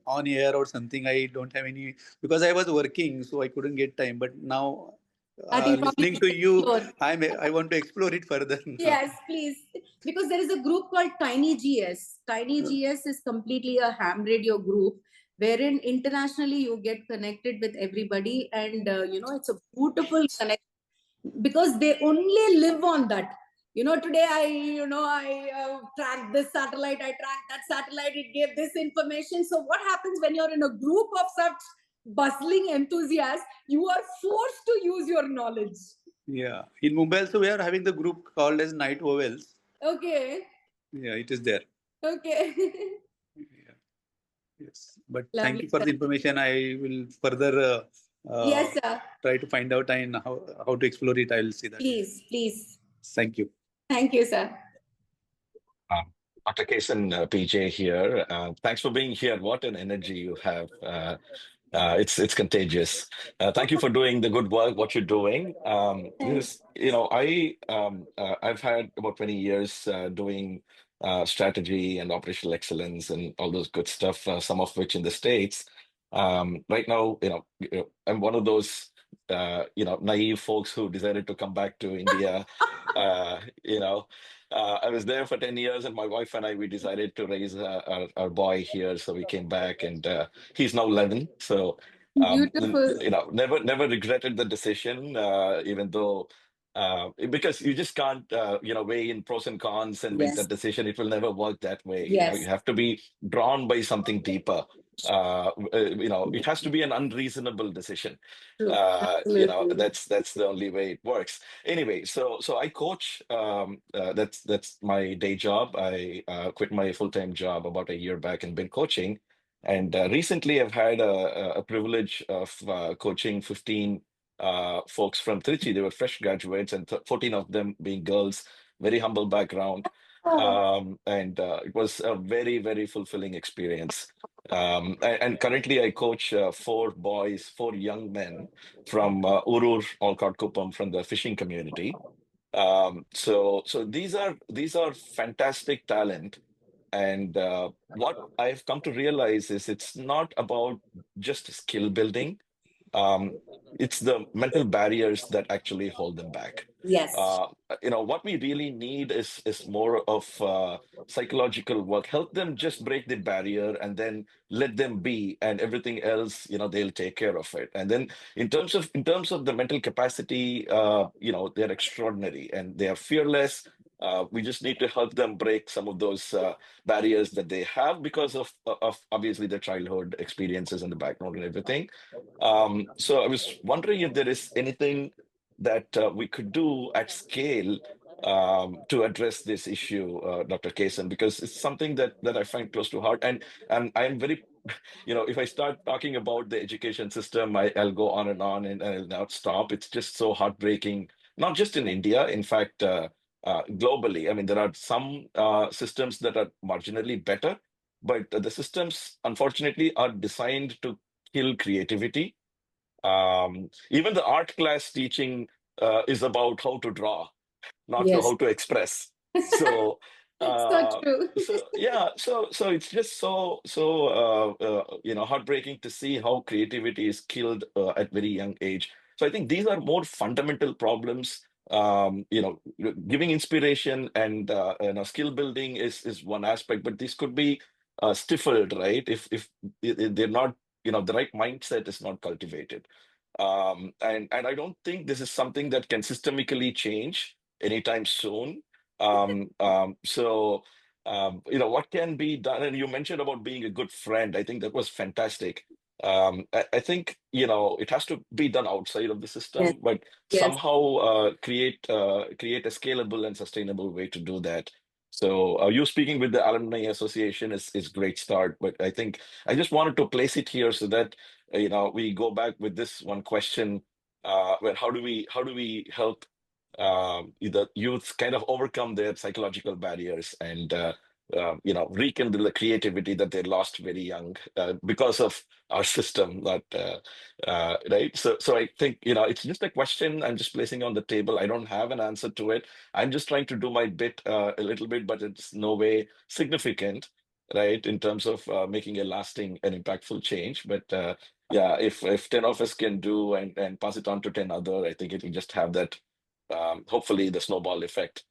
on air or something. I don't have any, because I was working, so I couldn't get time. But now I think probably listening we to should you, explore. I want to explore it further now. Yes, please. Because there is a group called Tiny GS. Tiny GS is completely a ham radio group wherein internationally you get connected with everybody, and it's a beautiful connection because they only live on that. Today I tracked this satellite, I tracked that satellite, it gave this information. So what happens when you're in a group of such bustling enthusiasts? You are forced to use your knowledge. Yeah. In Mumbai also we are having the group called as Night Vowels. Okay. Yeah, it is there. Okay. Yeah. Yes. But thank Lovely, you for sir. the information. I will further Yes, sir. try to find out and how to explore it. I will see that. Please, please. Thank you. Thank you, sir. Dr. Kesan, PJ here. Thanks for being here. What an energy you have. It's contagious. Thank you for doing the good work, what you're doing. Thanks. I've had about 20 years doing strategy and operational excellence and all those good stuff, some of which in the States. Right now, I'm one of those naive folks who decided to come back to India. Uh, you know, I was there for 10 years, and my wife and I, we decided to raise our boy here. So we came back, and he's now 11. So, Beautiful. never regretted the decision, even though, because you just can't, weigh in pros and cons and make Yes. that decision. It will never work that way. Yes. You have to be drawn by something deeper. It has to be an unreasonable decision. True. Absolutely. That's the only way it works. Anyway, so I coach. That's my day job. I quit my full-time job about a year back and been coaching. And recently, I've had a privilege of coaching 15 folks from Trichy. They were fresh graduates, and 14 of them being girls. Very humble background, and it was a very, very fulfilling experience. And currently, I coach four young men from Urur, Olcott Kuppam, from the fishing community. So these are fantastic talent, and what I've come to realize is it's not about just skill building. Um, it's the mental barriers that actually hold them back. Yes. What we really need is more of psychological work. Help them just break the barrier and then let them be, and everything else, they'll take care of it. And then in terms of the mental capacity, they're extraordinary and they are fearless. We just need to help them break some of those barriers that they have because of obviously their childhood experiences and the background and everything. So I was wondering if there is anything that we could do at scale to address this issue, Dr. Kasan, because it's something that I find close to heart. And I'm very, if I start talking about the education system, I'll go on and I'll not stop. It's just so heartbreaking, not just in India, in fact, globally. I mean, there are some systems that are marginally better, but the systems, unfortunately, are designed to kill creativity. Even the art class teaching is about how to draw, not to Yes. how to express. So, So true. so it's just so heartbreaking to see how creativity is killed at very young age. So I think these are more fundamental problems. Giving inspiration and skill building is one aspect, but this could be stifled, right? If they're not, the right mindset is not cultivated. And I don't think this is something that can systemically change anytime soon. What can be done? And you mentioned about being a good friend. I think that was fantastic. I think it has to be done outside of the Yes. system, but Yes. somehow create a scalable and sustainable way to do that. So you speaking with the alumni association is great start, but I think I just wanted to place it here so that we go back with this one question, where how do we help the youth kind of overcome their psychological barriers and rekindle the creativity that they lost very young because of our system, that right. So I think it's just a question I'm just placing on the table. I don't have an answer to it. I'm just trying to do my bit a little bit, but it's no way significant, right, in terms of making a lasting and impactful change. But yeah, if 10 of us can do and pass it on to 10 other, I think it will just have that, hopefully the snowball effect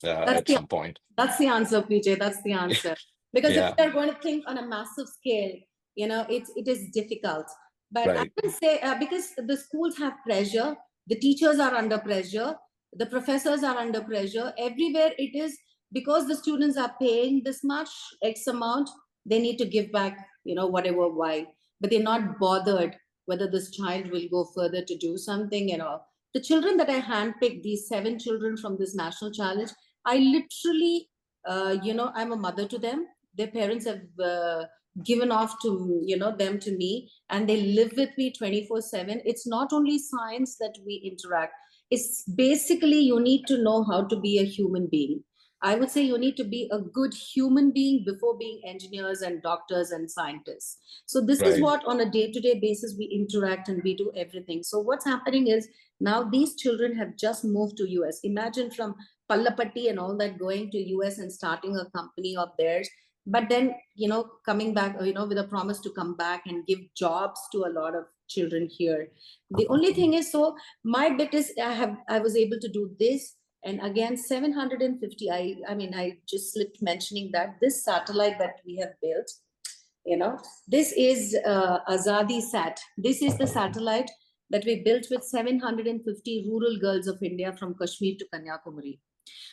That's at some point. That's the answer, PJ. That's the answer. Because if Yeah, you're going to think on a massive scale, it is difficult. But I right, can say because the schools have pressure, the teachers are under pressure, the professors are under pressure. Everywhere it is because the students are paying this much X amount, they need to give back, whatever why. But they're not bothered whether this child will go further to do something, The children that I handpicked, these 7 children from this national challenge, I literally, I'm a mother to them. Their parents have given off to, them to me, and they live with me 24/7. It's not only science that we interact. It's basically you need to know how to be a human being. I would say you need to be a good human being before being engineers and doctors and scientists. So this is right. what on a day-to-day basis we interact and we do everything. So what's happening is now these children have just moved to US. Imagine from Pallapatti and all that going to US and starting a company of theirs. But then, coming back, with a promise to come back and give jobs to a lot of children here. The only thing is, so my bit is I was able to do this. And again, 750, I just slipped mentioning that this satellite that we have built, this is Azadi Sat. This is the satellite that we built with 750 rural girls of India from Kashmir to Kanyakumari.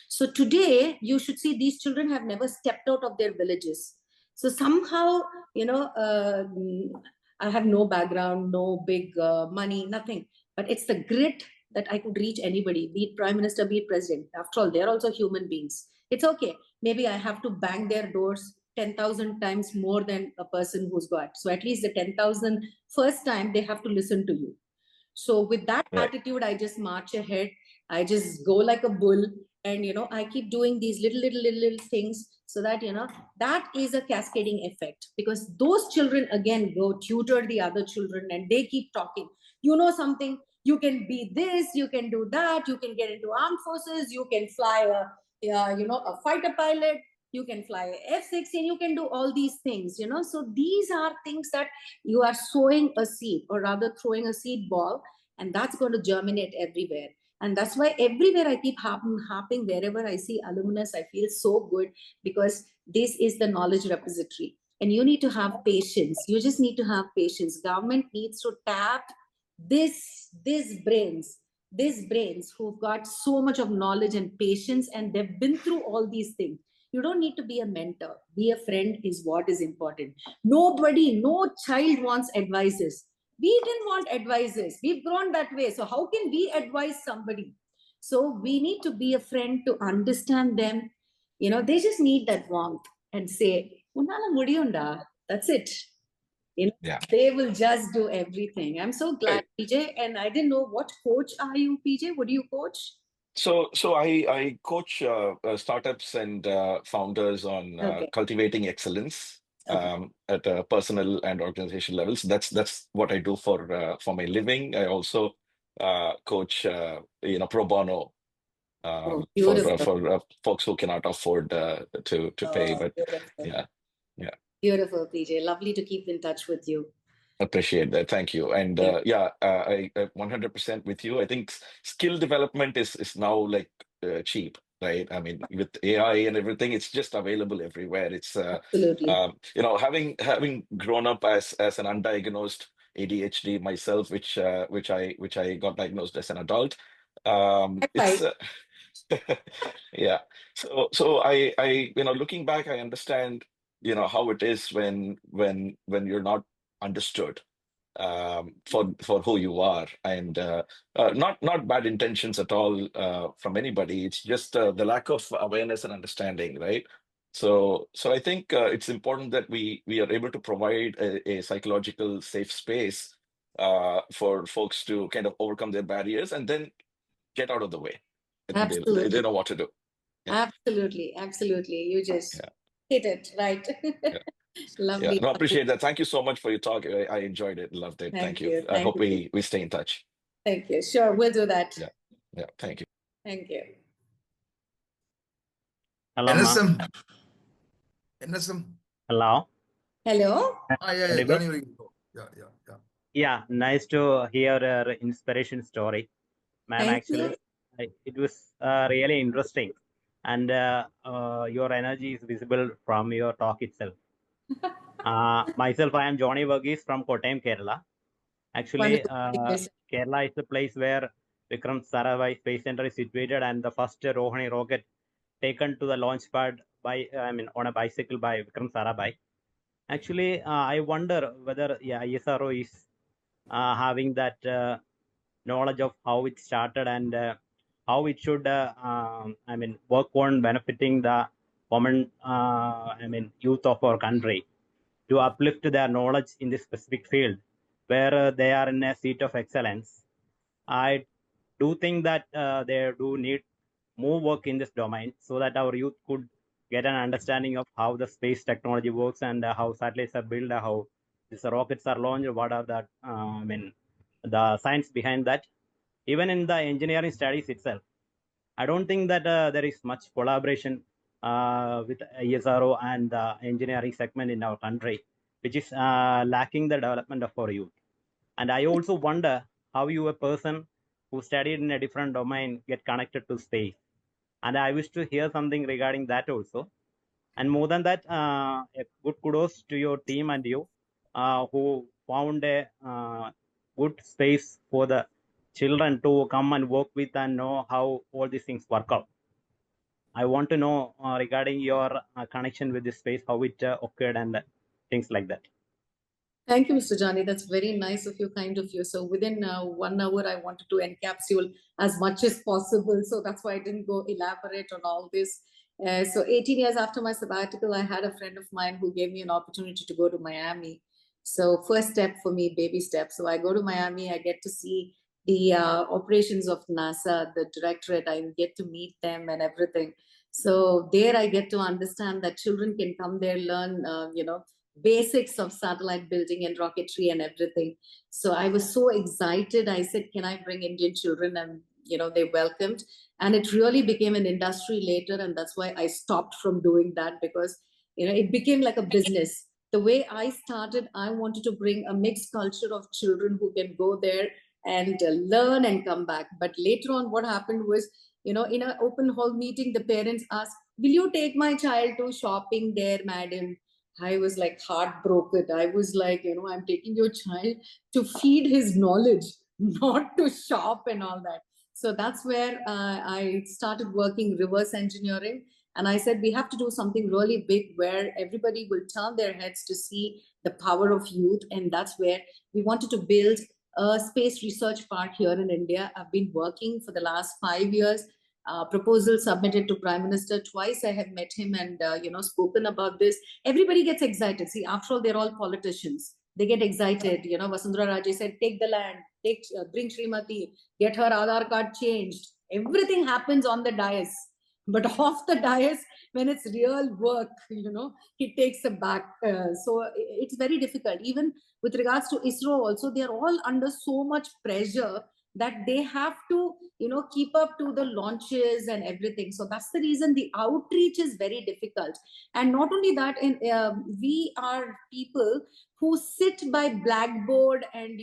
So today, you should see these children have never stepped out of their villages. So somehow, I have no background, no big money, nothing. But it's the grit that I could reach anybody, be it Prime Minister, be it President. After all, they're also human beings. It's okay. Maybe I have to bang their doors 10,000 times more than a person who's got. So at least the 10,000 first time, they have to listen to you. So with that Right. attitude, I just march ahead. I just go like a bull. And, I keep doing these little things so that, that is a cascading effect, because those children again go tutor the other children and they keep talking. Something, you can be this, you can do that, you can get into armed forces, you can fly a fighter pilot, you can fly a F-16, you can do all these things, So these are things that you are sowing a seed, or rather throwing a seed ball, and that's going to germinate everywhere. And that's why everywhere I keep harping, wherever I see alumnus, I feel so good, because this is the knowledge repository. And you need to have patience. You just need to have patience. Government needs to tap these brains who've got so much of knowledge and patience, and they've been through all these things. You don't need to be a mentor. Be a friend is what is important. No child wants advices. We didn't want advices. We've grown that way. So how can we advise somebody? So we need to be a friend to understand them. They just need that warmth and say, "Unnala mudiyunda." That's it. Yeah. They will just do everything. I'm so glad, PJ. And I didn't know, what coach are you, PJ? What do you coach? So I coach startups and founders on Okay. cultivating excellence Okay. at a personal and organization levels. That's what I do for my living. I also coach pro bono Beautiful. for folks who cannot afford to pay. But Beautiful. yeah, Beautiful, PJ. Lovely to keep in touch with you. appreciate that. Thank you. And I 100% with you. I think skill development is now like cheap, right? I mean, with AI and everything, it's just available everywhere. It's Absolutely. having grown up as an undiagnosed ADHD myself, which I got diagnosed as an adult. It's yeah. So I looking back, I understand how it is when you're not understood for who you are, and not bad intentions at all from anybody. It's just the lack of awareness and understanding, right? So I think it's important that we are able to provide a psychological safe space for folks to kind of overcome their barriers and then get out of the way. They Absolutely. know what to do. Yeah. Absolutely. You just hit it right. Yeah. Lovely. Yeah, no, I appreciate that. Thank you so much for your talk. I enjoyed it, loved it. Thank you. I Thank hope you. we stay in touch. Thank you. Sure, we'll do that. Yeah, thank you. Thank you. Hello, NSM. NSM. Hello. Hello. Yeah, Audible? Johnny, you go. Yeah. Yeah, nice to hear your inspiration story, ma'am. Thank Actually, you. it was really interesting, and your energy is visible from your talk itself. Myself, I am Johnny Verghese from Kottayam, Kerala. Actually, Wonderful. Thank you, sir. Kerala is the place where Vikram Sarabhai Space Center is situated, and the first Rohini rocket taken to the launch pad by, on a bicycle by Vikram Sarabhai. Actually, I wonder whether ISRO is having that knowledge of how it started and how it should, work on benefiting the common, youth of our country to uplift their knowledge in this specific field where they are in a seat of excellence. I do think that they do need more work in this domain so that our youth could get an understanding of how the space technology works and how satellites are built, how these rockets are launched, what are the, the science behind that. Even in the engineering studies itself, I don't think that there is much collaboration with ISRO and the engineering segment in our country, which is lacking the development of our youth. And I also wonder how you, a person who studied in a different domain, get connected to space. And I wish to hear something regarding that also. And more than that, a good kudos to your team and you, who found a good space for the children to come and work with and know how all these things work out. I want to know regarding your connection with this space, how it occurred and things like that. Thank you, Mr. Johnny. That's very nice of you, kind of you. So within 1 hour, I wanted to encapsulate as much as possible. So that's why I didn't go elaborate on all this. So 18 years after my sabbatical, I had a friend of mine who gave me an opportunity to go to Miami. So first step for me, baby step. So I go to Miami, I get to see the operations of NASA, the directorate, I get to meet them and everything. So there I get to understand that children can come there, learn, basics of satellite building and rocketry and everything. So I was so excited. I said, can I bring Indian children? And, they welcomed. And it really became an industry later. And that's why I stopped from doing that because, it became like a business. The way I started, I wanted to bring a mixed culture of children who can go there and learn and come back. But later on, what happened was, in an open hall meeting, the parents asked, will you take my child to shopping there, madam? I was like heartbroken. I was like, I'm taking your child to feed his knowledge, not to shop and all that. So that's where I started working reverse engineering. And I said, we have to do something really big where everybody will turn their heads to see the power of youth. And that's where we wanted to build a space research park here in India. I've been working for the last 5 years. Proposal submitted to Prime Minister twice. I have met him and spoken about this. Everybody gets excited. See, after all, they're all politicians. They get excited. Vasundhara Raje said, take the land, bring Srimathy, get her Aadhaar card changed. Everything happens on the dais. But off the dais, when it's real work, it takes a back. So it's very difficult. Even with regards to ISRO also, they're all under so much pressure that they have to keep up to the launches and everything. So that's the reason the outreach is very difficult. And not only that, we are people who sit by blackboard and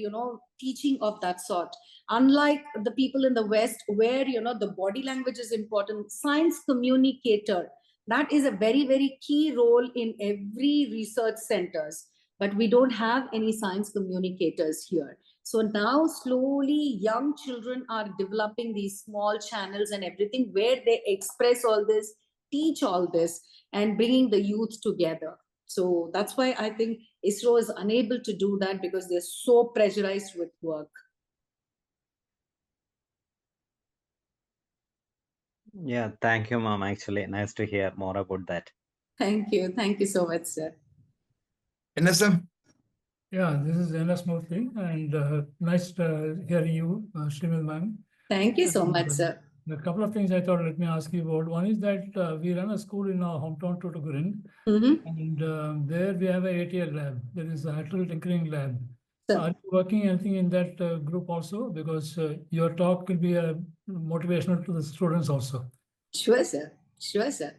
teaching of that sort, unlike the people in the West where the body language is important. Science communicator, that is a very, very key role in every research centers, but we don't have any science communicators here. So now slowly young children are developing these small channels and everything where they express all this, teach all this, and bringing the youth together. So that's why I think ISRO is unable to do that because they're so pressurized with work. Yeah, thank you, ma'am. Actually, nice to hear more about that. Thank you. Thank you so much, sir. NSM? Yeah, this is NS Murthy, and nice hearing you, Srimathy ma'am. Thank you so much, sir. A couple of things I thought, let me ask you about. One is that we run a school in our hometown, Tuticorin, and there we have a ATL lab. There is a lateral tinkering lab. Sir. Are you working anything in that group also? Because your talk will be motivational to the students also. Sure, sir. Sure, sir.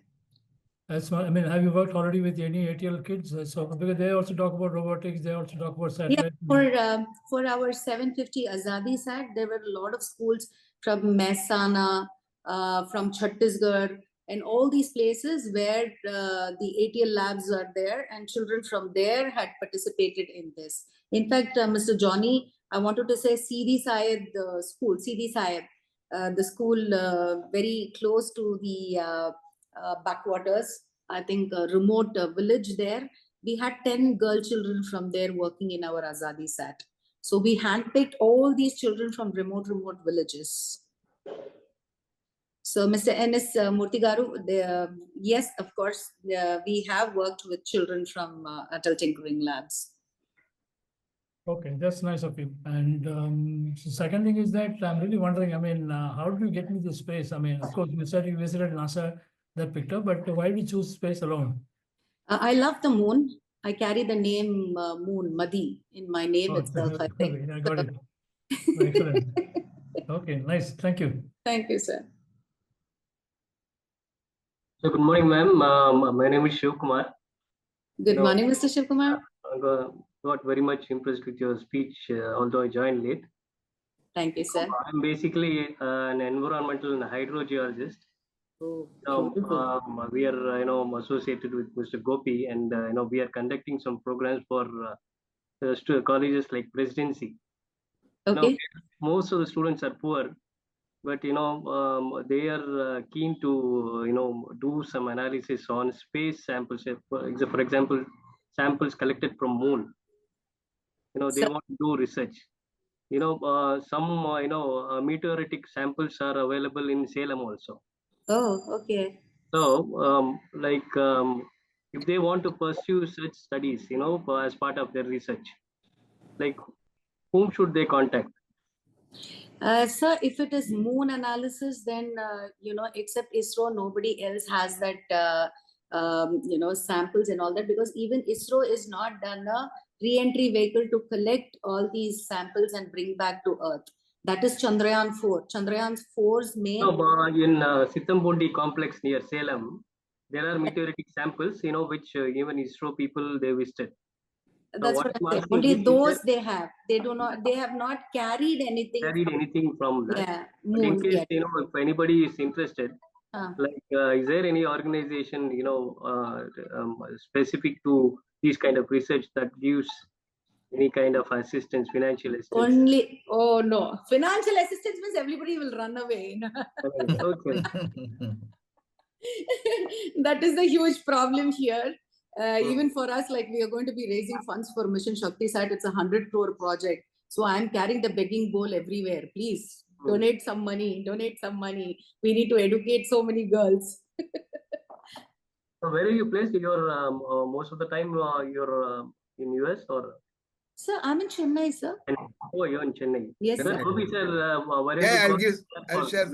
That's I mean, have you worked already with any ATL kids? So because they also talk about robotics, they also talk about Yeah, satellite. for our 750 Azadi sat, there were a lot of schools from Mehsana, from Chhattisgarh, and all these places where the ATL labs are there, and children from there had participated in this. In fact, Mr. Johnny, I wanted to say Sidi Sayed school, Sidi Sayed, the school very close to the backwaters, I think a remote village there. We had 10 girl children from there working in our Azadi sat. So we handpicked all these children from remote villages. So Mr. N.S. Murtigaru, yes, of course, we have worked with children from Atal Tinkering Labs. Okay, that's nice of you. And so second thing is that I'm really wondering, I mean, how did you get into the space? I mean, of course, you said you visited NASA, that picked up, but why did you choose space alone? I love the moon. I carry the name Moon, Madi, in my name itself, I think. Okay, I got it. Excellent. Okay, nice. Thank you. Thank you, sir. So good morning, ma'am. My name is Shiv Kumar. Good morning, Mr. Shiv Kumar. I got very much impressed with your speech, although I joined late. Thank you, sir. I'm basically an environmental and hydrogeologist. Oh, we are, associated with Mr. Gopi, and we are conducting some programs for colleges like Presidency. Okay. Most of the students are poor, but they are keen to do some analysis on space samples. For example, samples collected from moon. They want to do research. Some meteoritic samples are available in Salem also. Oh, okay. So if they want to pursue such studies, as part of their research, like whom should they contact? Sir, if it is moon analysis, then, except ISRO, nobody else has that, samples and all that, because even ISRO is not done a re-entry vehicle to collect all these samples and bring back to Earth. That is Chandrayaan 4. Chandrayaan 4's main... In Sithambundi complex near Salem, there are meteoritic samples, which even ISRO people, they visited. That's what I'm saying. Only those they have. They have not carried anything. From that. Yeah, but in moon case, yet. if anybody is interested, is there any organization, specific to this kind of research that gives any kind of assistance, financial assistance? Oh no. Financial assistance means everybody will run away. Okay. That is the huge problem here. Even for us, like we are going to be raising funds for Mission Shakti Sat, it's 100 crore project. So I'm carrying the begging bowl everywhere. Please donate some money, donate some money. We need to educate so many girls. So where are you placed? You're most of the time you're in US or? Sir, I'm in Chennai, sir. Oh, you're in Chennai. Yes, sir. I'll share.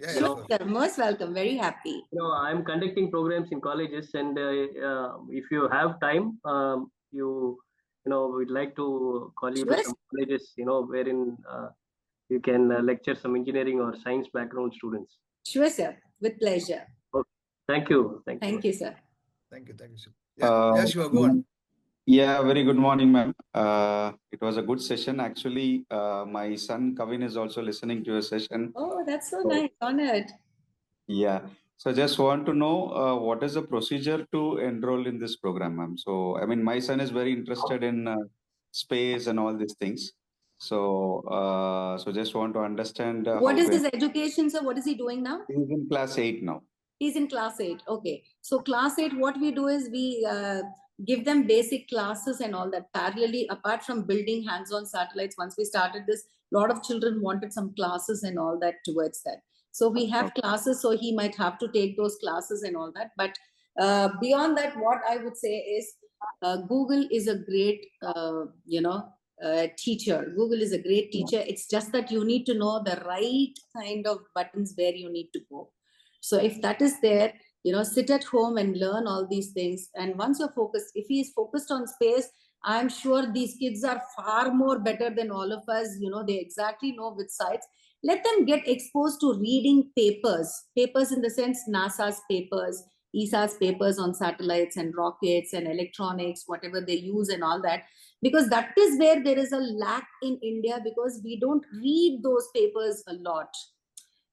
Sure, sir. Most welcome. Very happy. I'm conducting programs in colleges, and if you have time, we'd like to call you to some colleges, wherein you can lecture some engineering or science background students. Sure, sir. With pleasure. Okay. Thank you. Thank you, sir. Thank you, sir. Yes, you are going. Yeah, very good morning, ma'am. It was a good session. Actually, my son Kavin is also listening to your session. Oh, that's so nice. Honored. Yeah. So just want to know what is the procedure to enroll in this program, ma'am? So, I mean, my son is very interested in space and all these things. So, so just want to understand. What is his education, sir? What is he doing now? He's in class 8 now. He's in class 8. Okay. So class 8, what we do is we give them basic classes and all that. Parallelly, apart from building hands-on satellites, once we started this, a lot of children wanted some classes and all that towards that. So we have classes, so he might have to take those classes and all that. But beyond that, what I would say is Google is a great, teacher. Google is a great teacher. It's just that you need to know the right kind of buttons where you need to go. So if that is there, sit at home and learn all these things. And once you're focused, if he is focused on space, I'm sure these kids are far more better than all of us. You know, they exactly know which sites. Let them get exposed to reading papers in the sense NASA's papers, ESA's papers on satellites and rockets and electronics, whatever they use and all that, because that is where there is a lack in India, because we don't read those papers a lot.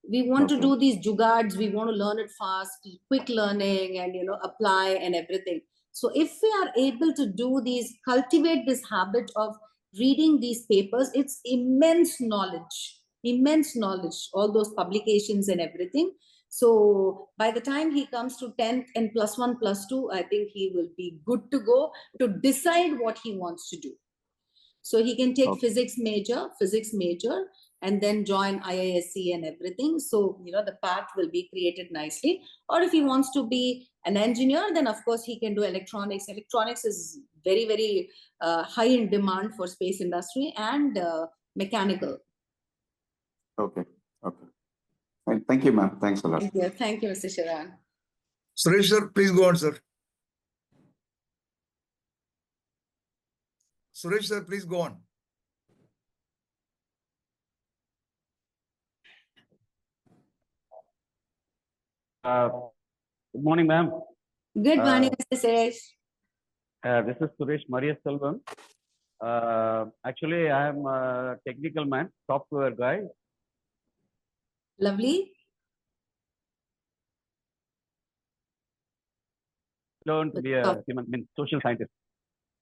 We want to do these jugards, we want to learn it fast, quick learning, and apply and everything. So if we are able to do these, cultivate this habit of reading these papers, it's immense knowledge, all those publications and everything. So by the time he comes to 10th and +1 +2, I think he will be good to go to decide what he wants to do. So he can take physics major, and then join IISc and everything. So, the path will be created nicely. Or if he wants to be an engineer, then of course he can do electronics. Electronics is very, very high in demand for space industry, and mechanical. Okay. Right. Thank you, ma'am. Thanks a lot. Thank you, Mr. Sharan. Suresh sir, please go on, sir. Suresh sir, please go on. Good morning, ma'am. Good morning, Mr. Suresh. This is Suresh Maria Selvam. Actually, I am a technical man, software guy. Lovely. Learned to be a social scientist.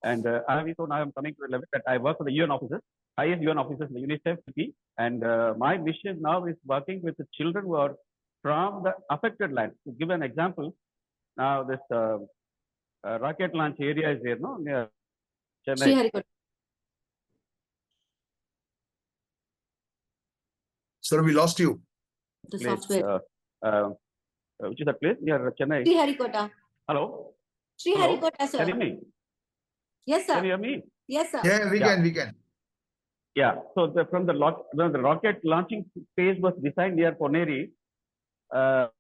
And I am coming to a level that I work for the UN offices, highest UN offices in the UNICEF. And my mission now is working with the children who are from the affected land. To give an example, now this rocket launch area is there, no? Near Chennai. Sir, we lost you. The place, software. Which is a place near Chennai. Sriharikota. Hello? Sriharikota, sir. Can you hear me? Yes, sir. Can you hear me? Yes, sir. Yeah, we can. Yeah. So when the rocket launching phase was designed near Poneri, Sir,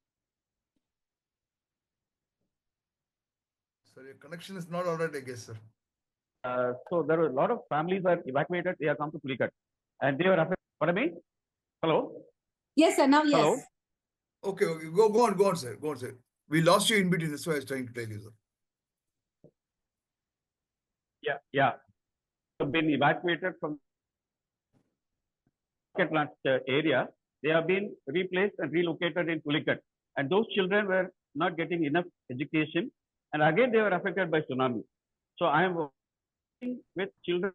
your connection is not all right, I guess, sir. so there were a lot of families were evacuated. They have come to Pulikat, and they were affected. Pardon me? Hello? Yes, sir. Now, yes. Hello? Okay. Go on, sir. We lost you in between. That's why I was trying to tell you, sir. Yeah. Have been evacuated from rocket launch area. They have been replaced and relocated in Pulikat, and those children were not getting enough education, and again they were affected by tsunami. So I am working with children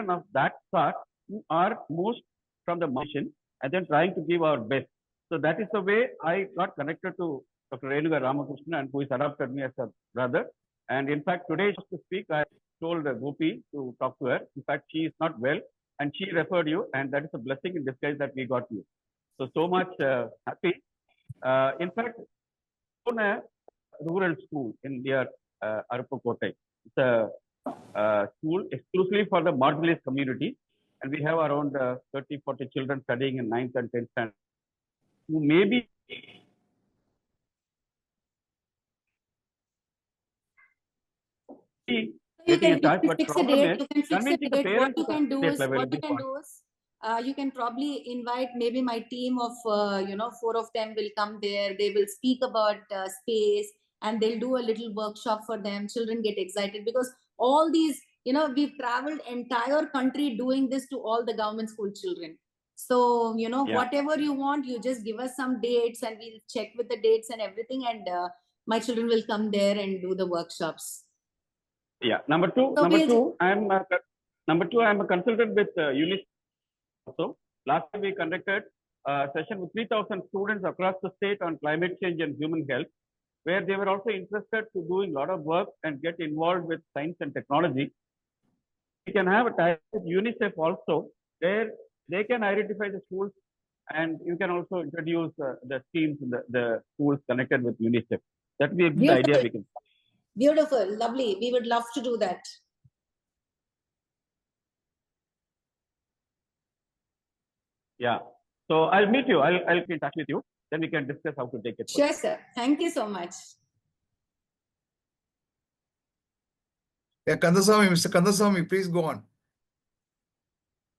of that sort who are most from the mission, and then trying to give our best. So that is the way I got connected to Dr. Renuga Ramakrishnan, and who has adopted me as a brother. And in fact, today to speak, I told Gopi to talk to her. In fact, she is not well, and she referred you, and that is a blessing in disguise that we got you. So much happy. In fact, own a rural school in near Aruppakkottai. It's a school exclusively for the marginalized community, and we have around 30-40 children studying in 9th and 10th standard who may be getting in touch, but problem is convincing the parents what you can do is, level. You can probably invite maybe my team of 4 of them will come there. They will speak about space, and they'll do a little workshop for them. Children get excited because all these, we've traveled entire country doing this to all the government school children. So, whatever you want, you just give us some dates and we'll check with the dates and everything, and my children will come there and do the workshops. Yeah. Number two, I'm a consultant with UNICEF. Also, last time we conducted a session with 3,000 students across the state on climate change and human health, where they were also interested to doing a lot of work and get involved with science and technology. We can have a tie with UNICEF also, where they can identify the schools, and you can also introduce the schemes in the schools connected with UNICEF. That would be a good idea. We can. Beautiful, lovely. We would love to do that. Yeah. So I'll meet you. I'll be in touch with you. then we can discuss how to take it Sure, further. sir. Thank you so much. Yeah, Kandasamy, Mr. Kandasamy, please go on.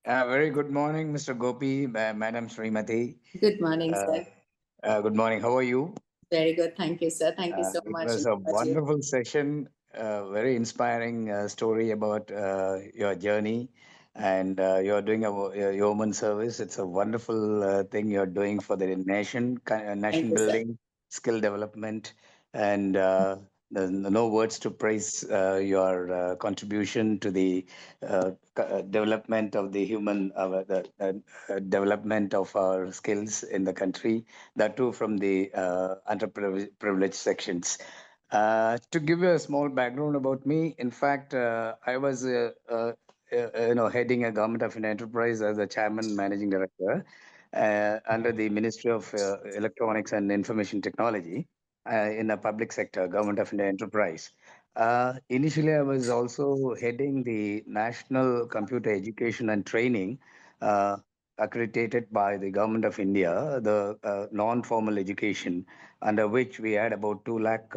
Very good morning, Mr. Gopi, Madam Srimathy. Good morning, sir. Good morning. How are you? Very good. Thank you, sir. Thank you so It much. was a wonderful session, very inspiring story about your journey, and you're doing a yeoman service. It's a wonderful thing you're doing for the nation, nation you, sir. building, skill development, and no words to praise your contribution to the development of the human, development of our skills in the country, that too from the underprivileged sections. To give you a small background about me, in fact, I was heading a government of an enterprise as a chairman, managing director, under the Ministry of Electronics and Information Technology, in a public sector, government of an enterprise. Initially, I was also heading the National Computer Education and Training, accredited by the Government of India, the non-formal education, under which we had about 2 lakh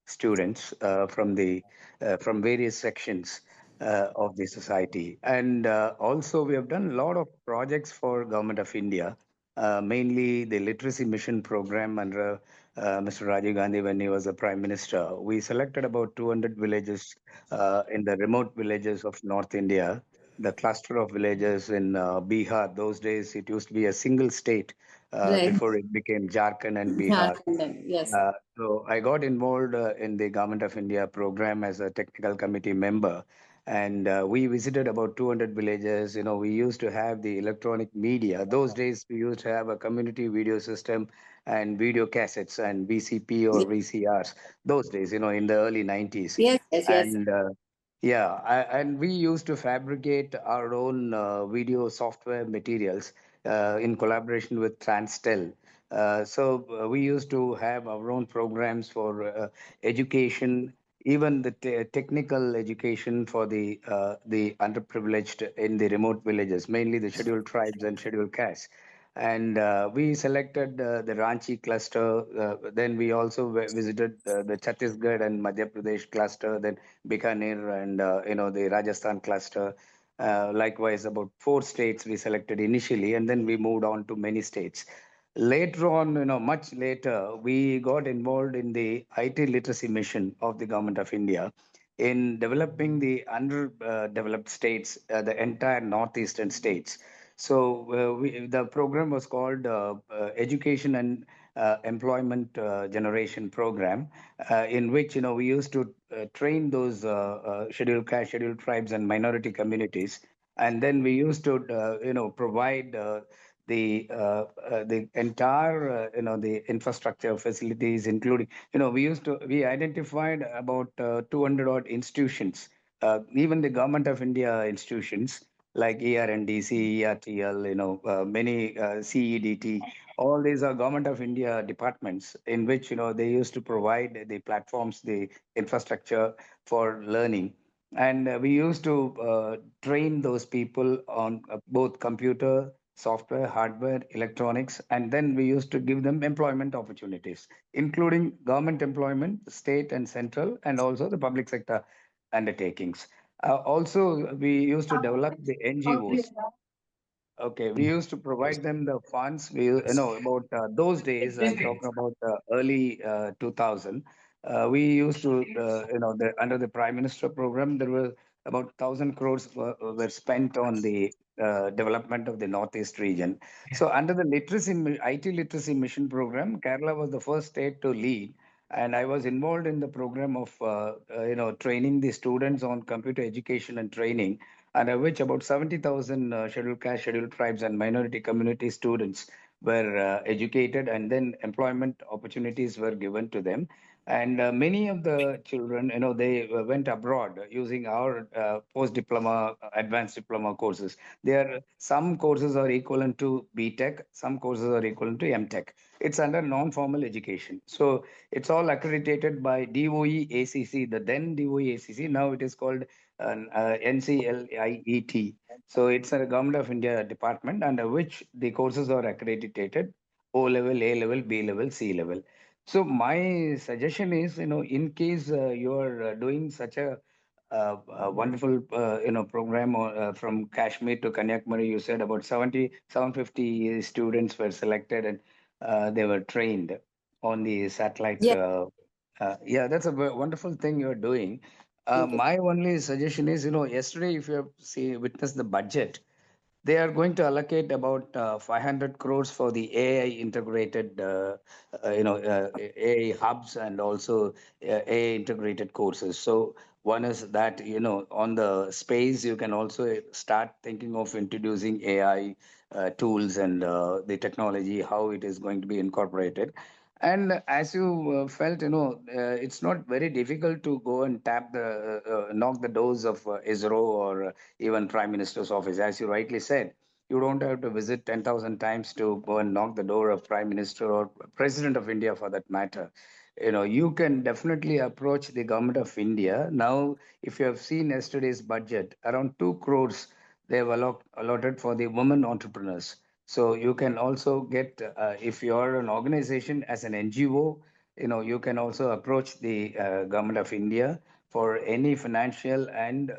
students from various sections of the society. And also, we have done a lot of projects for Government of India, mainly the literacy mission program under Mr. Rajiv Gandhi when he was the Prime Minister. We selected about 200 villages in the remote villages of North India, the cluster of villages in Bihar. Those days, it used to be a single state before it became Jharkhand and Bihar. Yes. So I got involved in the Government of India program as a technical committee member, and we visited about 200 villages. We used to have the electronic media. Those days, we used to have a community video system and video cassettes and VCP or VCRs. Those days, in the early 90s. Yes, yes, yes. And yeah, and we used to fabricate our own video software materials in collaboration with Transtel. So we used to have our own programs for education, even the technical education for the underprivileged in the remote villages, mainly the scheduled tribes and scheduled castes. And we selected the Ranchi cluster. Then we also visited the Chhattisgarh and Madhya Pradesh cluster. Then Bikaner and the Rajasthan cluster. Likewise, about 4 states we selected initially, and then we moved on to many states. Later on, much later, we got involved in the IT literacy mission of the Government of India in developing the underdeveloped states, the entire northeastern states. So the program was called Education and Employment Generation Program, in which we used to train those scheduled caste, scheduled tribes, and minority communities, and then we used to provide the entire the infrastructure facilities, including we identified about 200 odd institutions, even the Government of India institutions like ERNDC, ERTL, many CEDT. All these are Government of India departments in which they used to provide the platforms, the infrastructure for learning. And we used to train those people on both computer, software, hardware, electronics, and then we used to give them employment opportunities, including government employment, state and central, and also the public sector undertakings. Also, we used to develop the NGOs. Okay, we used to provide them the funds. About those days, I'm talking about early 2000. We used to, under the Prime Minister program, there were about 1,000 crores were spent on the development of the Northeast region. So under the IT literacy mission program, Kerala was the first state to lead. And I was involved in the program of, training the students on computer education and training, under which about 70,000 scheduled caste, scheduled tribes, and minority community students were educated, and then employment opportunities were given to them. And many of the children, they went abroad using our post-diploma, advanced diploma courses. Some courses are equivalent to BTech, some courses are equivalent to MTech. It's under non-formal education. So it's all accredited by DOE ACC, the then DOE ACC. Now it is called NCLIET. So it's a Government of India department under which the courses are accredited. O level, A level, B level, C level. So my suggestion is, in case you are doing such a wonderful, program from Kashmir to Kanyakumari, you said about 750 students were selected and they were trained on the satellite. Yeah. Yeah, that's a wonderful thing you're doing. My only suggestion is, yesterday, if you have witnessed the budget, they are going to allocate about 500 crores for the AI integrated, AI hubs and also AI integrated courses. So one is that, on the space, you can also start thinking of introducing AI tools and the technology, how it is going to be incorporated. And as you felt, it's not very difficult to go and knock the doors of ISRO or even Prime Minister's office. As you rightly said, you don't have to visit 10,000 times to go and knock the door of Prime Minister or President of India for that matter. You can definitely approach the government of India. Now, if you have seen yesterday's budget, around 2 crores they have allotted for the women entrepreneurs. So you can also get, if you're an organization as an NGO, you can also approach the government of India for any financial and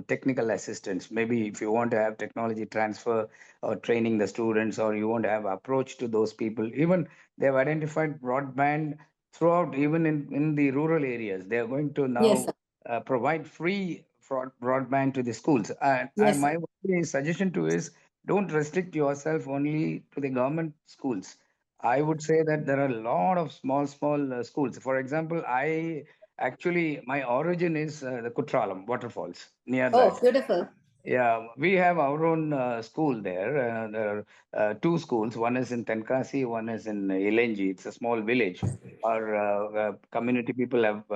technical assistance. Maybe if you want to have technology transfer or training the students, or you want to have approach to those people. Even they have identified broadband throughout, even in the rural areas. They are going to Yes, now sir. provide free broadband to the schools. Yes, And sir. my only suggestion to is, don't restrict yourself only to the government schools. I would say that there are a lot of small schools. For example, my origin is the Kutralam waterfalls near Oh, that. beautiful. Yeah, we have our own school there. There are two schools. One is in Tenkasi, one is in Ilenji. It's a small village. Our community people have,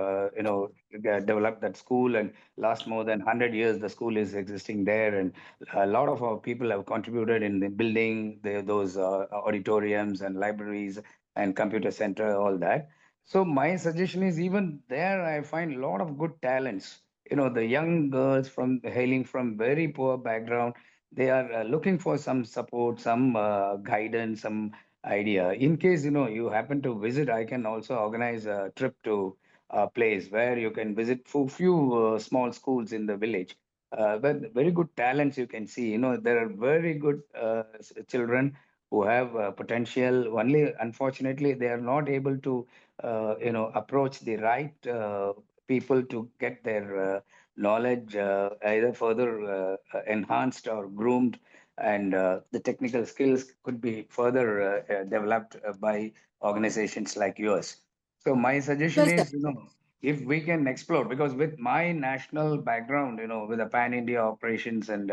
developed that school, and last more than 100 years, the school is existing there. And a lot of our people have contributed in the building those auditoriums and libraries and computer center, all that. So my suggestion is, even there, I find a lot of good talents. The young girls from hailing from very poor background, they are looking for some support, some guidance, some idea. In case you happen to visit, I can also organize a trip to a place where you can visit for few small schools in the village. But very good talents you can see. There are very good children who have potential. Only unfortunately they are not able to approach the right people to get their knowledge either further enhanced or groomed, and the technical skills could be further developed by organizations like yours. So my suggestion Sure, sir. is, if we can explore, because with my national background, with the pan-India operations, and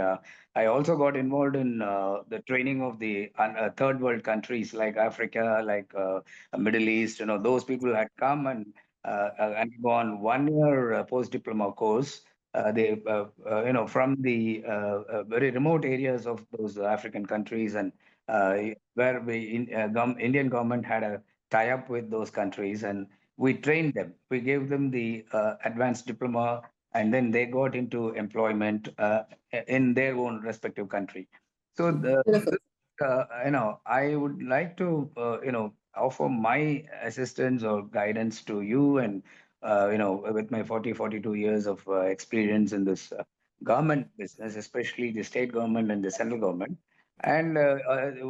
I also got involved in the training of the third world countries like Africa, like Middle East. Those people had come and undergone 1 year post-diploma course. From the very remote areas of those African countries, and where Indian government had a tie-up with those countries, and we trained them. We gave them the advanced diploma, and then they got into employment in their own respective country. So Beautiful. I would like to offer my assistance or guidance to you, and with my 42 years of experience in this government business, especially the state government and the central government, and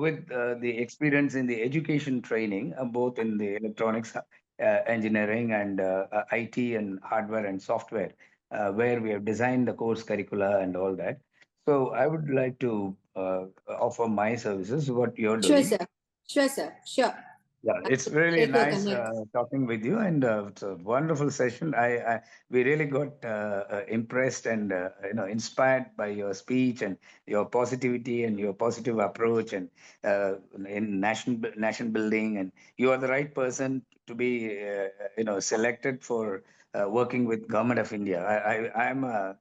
with the experience in the education training, both in the electronics, engineering, and IT and hardware and software, where we have designed the course curricula and all that. So I would like to offer my services, what you're Sure, doing. sir. Sure, sir. Sure. Yeah, I it's really take your nice comment. talking with you, and it's a wonderful session. We really got impressed and inspired by your speech and your positivity and your positive approach, and in nation building. And you are the right person to be selected for working with Government of India. I'm a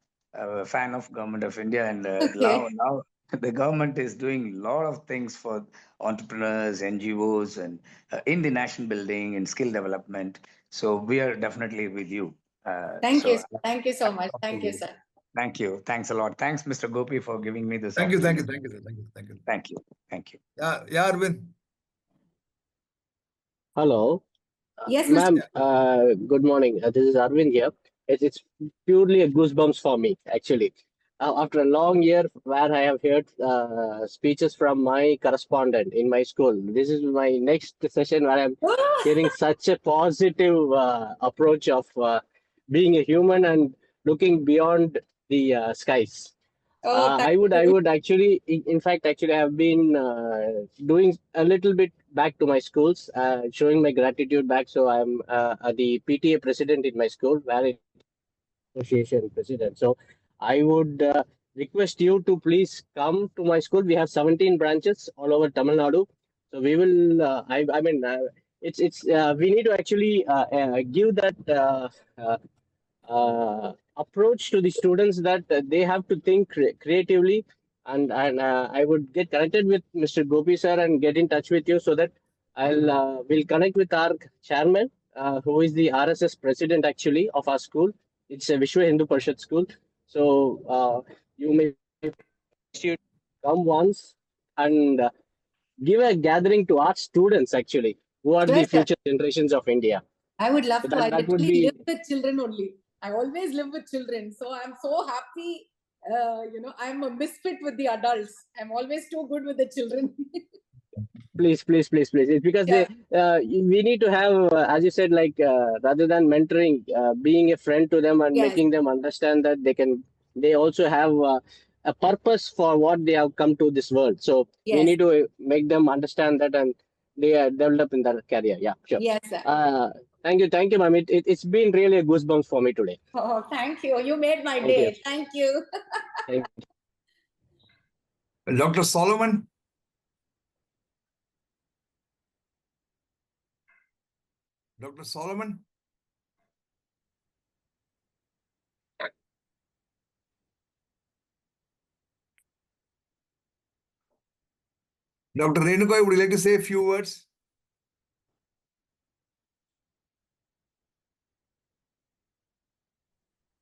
fan of Government of India, and Okay. now the government is doing a lot of things for entrepreneurs, NGOs, and in the nation building and skill development. So we are definitely with you. Thank you. Thank you so much. Thank you, sir. Thank you. Thanks a lot. Thanks, Mr. Gopi, for giving me this Thank you, opportunity. thank you, thank you, sir. Thank you, thank you. Thank you. Thank you. Yeah, Arvind. Hello, Yes, Mr. ma'am. Good morning. This is Arvind here. It's purely a goosebumps for me, actually. After a long year where I have heard speeches from my correspondent in my school, this is my next session where I'm hearing such a positive approach of being a human and looking beyond the skies. Oh, thank I you. would actually, in fact, actually, have been doing a little bit back to my schools, showing my gratitude back. So I'm the PTA president in my school, where it association president. So I would request you to please come to my school. We have 17 branches all over Tamil Nadu. So we will. I mean, it's we need to actually give that. Approach to the students that they have to think creatively, and I would get connected with Mr. Gopi sir and get in touch with you so that we'll connect with our chairman, who is the RSS president actually of our school. It's a Vishwa Hindu Parishad school. So you may come once and give a gathering to our students actually, who are the Sure, sir. future generations of India. I would love So to. I that would literally be. live with children only. I always live with children. So I'm so happy. I'm a misfit with the adults. I'm always too good with the children. Please, please, please, please. It's because Yeah. we need to have, as you said, like rather than mentoring, being a friend to them and Yes. making them understand that they also have a purpose for what they have come to this world. So we Yes. need to make them understand that and they develop in their career. Yeah, sure. Yes, sir. Thank you, ma'am. It's been really a goosebumps for me today. Oh, thank you. You made my Thank you. day. Thank you. Thank you. Dr. Solomon. Dr. Solomon. Dr. Renuka, would you like to say a few words?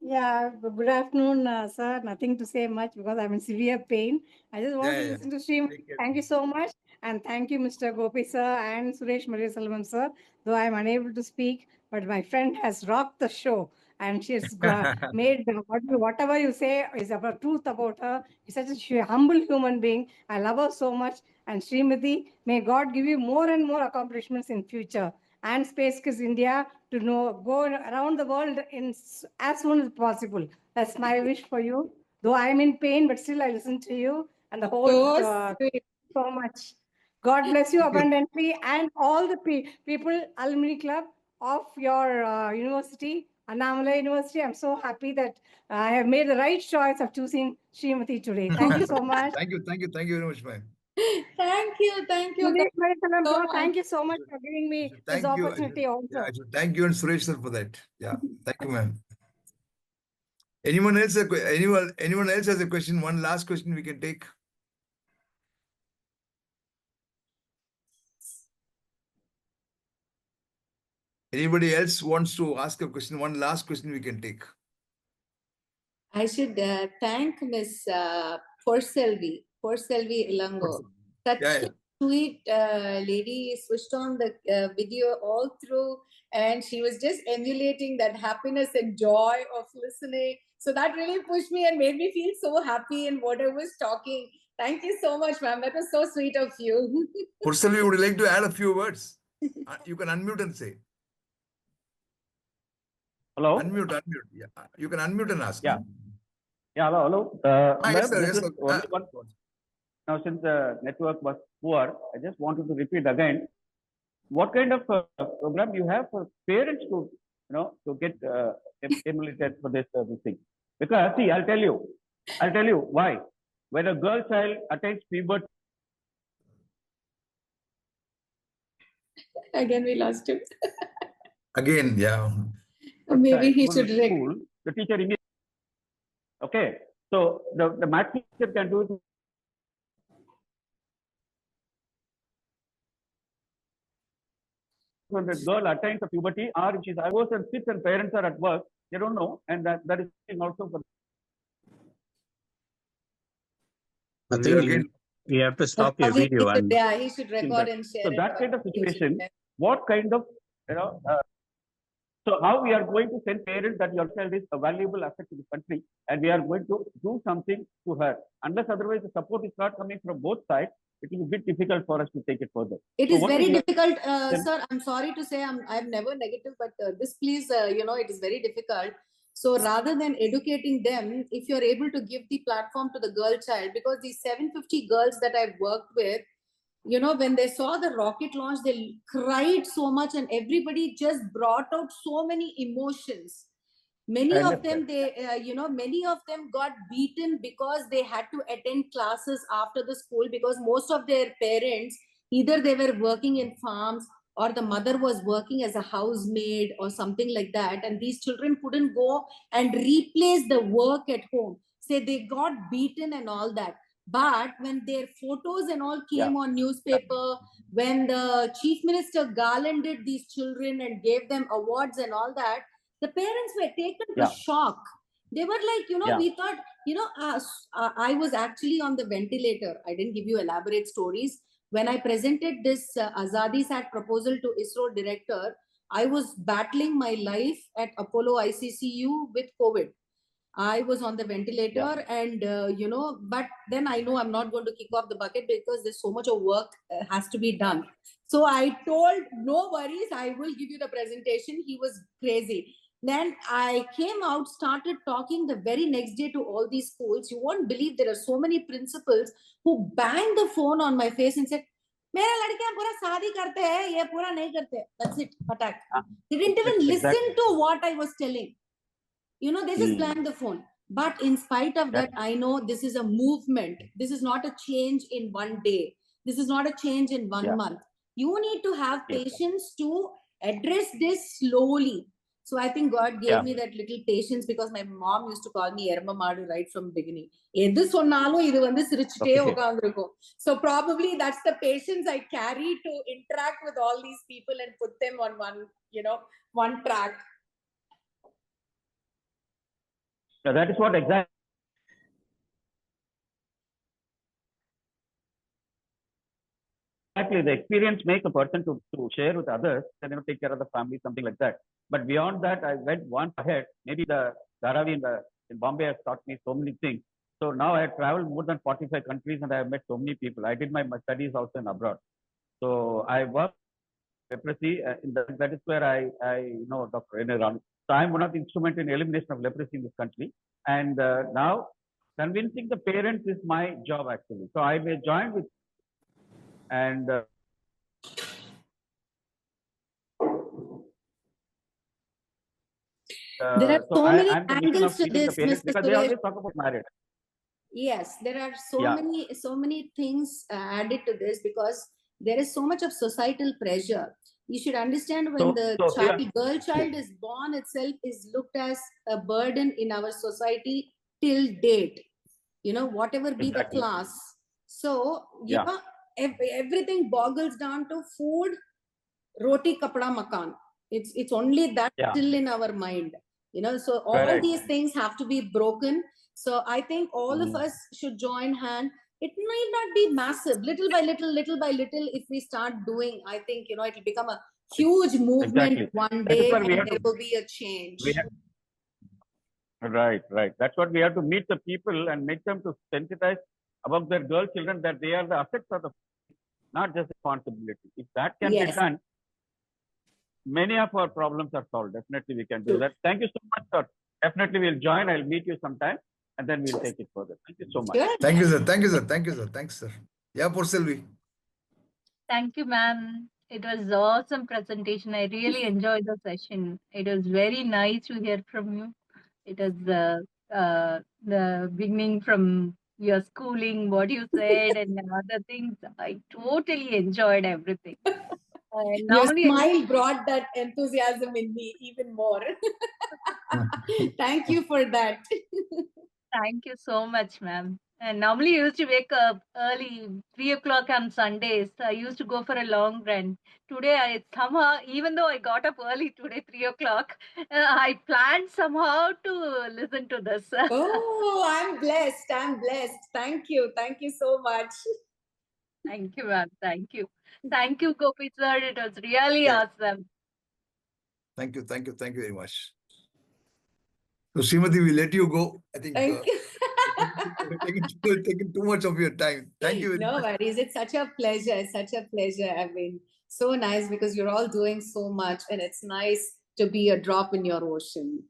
Yeah, good afternoon, sir. Nothing to say much because I'm in severe pain. I just want to listen to Sri. Thank you so much. And thank you, Mr. Gopi, sir, and Suresh Maria Salman, sir. Though I'm unable to speak, but my friend has rocked the show. And she's made whatever you say is about truth about her. She's such a humble human being. I love her so much. And Srimathy, may God give you more and more accomplishments in future. And Space Kids India to go around the world as soon as possible. That's my wish for you. Though I'm in pain, but still I listen to you and the whole So sweet. so much. God bless you abundantly and all the people, alumni club of your university, Annamalai University. I'm so happy that I have made the right choice of choosing Srimathy today. Thank you so much. Thank you very much, ma'am. Thank you. Suresh Maria Salman, So sir, much. thank you so much for giving me this Thank you. opportunity also. Yeah, thank you and Suresh sir for that. Yeah, thank you, ma'am. Anyone else? Anyone else has a question? One last question we can take. Anybody else wants to ask a question? One last question we can take. I should thank Miss Porselvi Ilango. Such a sweet lady, switched on the video all through, and she was just emulating that happiness and joy of listening. So that really pushed me and made me feel so happy in what I was talking. Thank you so much, ma'am. That was so sweet of you. Porselvi, would you like to add a few words? You can unmute and say. Hello? Unmute. Yeah. You can unmute and ask. Yeah. Yeah, hello. Yes, Ma'am, sir. this Yes, is sir. only one. Now, since the network was poor, I just wanted to repeat again. What kind of program you have for parents to, to get emulated for this thing? Because see, I'll tell you why. When a girl child attains puberty, Again, we lost him. Again, yeah. Maybe he should school, the teacher immediately. Okay, so the math teacher can do it. When the girl attains the puberty, or if she's divorced and sits and parents are at work, they don't know, and that is also for. I think we have to stop your video. And yeah, he should record and share so it. that kind of situation, what kind of, you know, so how we are going to tell parents that your child is a valuable asset to the country and we are going to do something to her. Unless otherwise the support is not coming from both sides, it will be a bit difficult for us to take it further. It So is what very is your difficult, then- sir. I'm sorry to say I'm never negative, but this please, it is very difficult. So rather than educating them, if you're able to give the platform to the girl child, because these 750 girls that I've worked with, when they saw the rocket launch, they cried so much and everybody just brought out so many emotions. Many of them, many of them got beaten because they had to attend classes after the school, because most of their parents, either they were working in farms or the mother was working as a housemaid or something like that. And these children couldn't go and replace the work at home. Say they got beaten and all that. But when their photos and all came on newspaper, when the chief minister garlanded these children and gave them awards and all that, the parents were taken to shock. They were like, we thought, I was actually on the ventilator. I didn't give you elaborate stories. When I presented this Azadi Sat proposal to ISRO director, I was battling my life at Apollo ICCU with COVID. I was on the ventilator and, but then I know I'm not going to kick off the bucket because there's so much of work has to be done. So I told, no worries, I will give you the presentation. He was crazy. Then I came out, started talking the very next day to all these schools. You won't believe there are so many principals who banged the phone on my face and said, मेरा लड़कियां पूरा शादी करते हैं, ये पूरा नहीं करते. That's it, attack. They didn't even listen to what I was telling. They just blank the phone. But in spite of that, I know this is a movement. This is not a change in one day. This is not a change in 1 month. You need to have patience to address this slowly. So I think God gave me that little patience, because my mom used to call me Erma Madu right from beginning. So probably that's the patience I carry to interact with all these people and put them on one track. So that is what exactly the experience makes a person to share with others and take care of the family, something like that. But beyond that, I went one ahead. Maybe the Dharavi in Bombay has taught me so many things. So now I have traveled more than 45 countries and I have met so many people. I did my studies also in abroad. So I work leprosy. That is where I know Dr. Ram. So I'm one of the instruments in elimination of leprosy in this country. And now convincing the parents is my job actually. So I may join with and there are so many angles to this, Mr. because they always talk about marriage. Yes, there are so many things added to this, because there is so much of societal pressure. You should understand, when girl child is born itself is looked as a burden in our society till date. Whatever be the class. So everything boggles down to food, roti, kapda, makan. It's only that still in our mind. So all these things have to be broken. So I think all of us should join hand. It might not be massive, little by little, if we start doing, I think, it will become a huge movement one day, and there will be a change. Right. That's what we have to meet the people and make them to sensitize about their girl children, that they are the assets of the, not just responsibility. If that can be done, many of our problems are solved. Definitely we can do that. Thank you so much, sir. Definitely we'll join. I'll meet you sometime and then we'll take it further. Thank you so much. Thank you, sir. Thank you, sir. Thank you, sir. Thanks, sir. Yeah, poor Selvi. Thank you, ma'am. It was awesome presentation. I really enjoyed the session. It was very nice to hear from you. It was the beginning from your schooling, what you said, and other things. I totally enjoyed everything. Your smile brought that enthusiasm in me even more. Thank you for that. Thank you so much, ma'am. And normally I used to wake up early, 3 o'clock on Sundays. I used to go for a long run. Today, I somehow, even though I got up early today, 3 o'clock, I planned somehow to listen to this. Oh, I'm blessed. Thank you. Thank you so much. Thank you, ma'am. Thank you. Thank you, Gopi sir. It was really awesome. Thank you. Thank you. Thank you very much. So, Srimathy, we let you go. I think Thank you. taking too much of your time. Thank you very No much. worries. It's such a pleasure. It's such a pleasure. I mean, so nice because you're all doing so much and it's nice to be a drop in your ocean.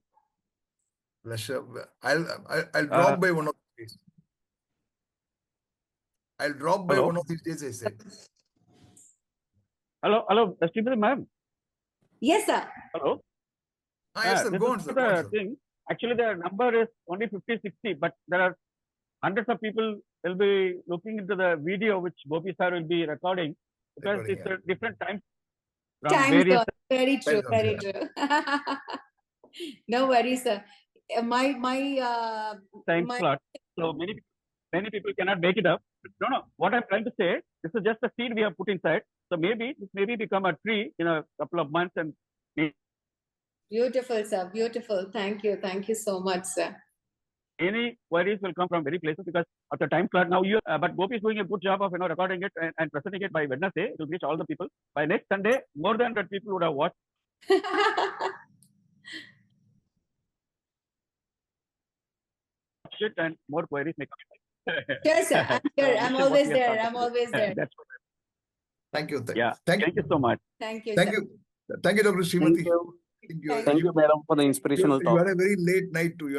Pleasure. I'll drop by one of these days. I'll drop by Hello. one of these days, I said. Hello, Srimathy ma'am. Yes, sir. Hello. Yes, sir. This Go is on, sir. the Go on, sir. thing. Actually, the number is only 50, 60, but there are hundreds of people will be looking into the video which Gopi sir will be recording because it's a different time from Time various. zone. Very true. Very true. No worries, sir. My Time slot. So many people cannot make it up. No. What I'm trying to say, this is just a seed we have put inside. So maybe this maybe become a tree in a couple of months and. Beautiful, sir. Beautiful. Thank you. Thank you so much, sir. Any queries will come from very places because of the time slot. Now but Gopi is doing a good job of recording it and presenting it by Wednesday. It will reach all the people. By next Sunday, more than 100 people would have watched it and more queries may come. Sure, sir. I'm sure. I'm This is what always we have there. started I'm to do. always there. That's what Thank you. Yeah. Thank you so much. Thank you, Thank sir. you. Thank you, Dr. Srimathy. Thank you, madam, for the inspirational You talk. had a very late night too.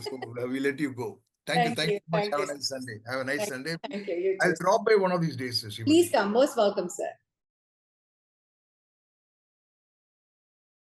So we let you go. Thank you. Thank you so much. Thank Have you. a nice Sunday. Have a nice Sunday. Thank you. You I'll too. drop by one of these days, Srimathy. Please come. Most welcome, sir.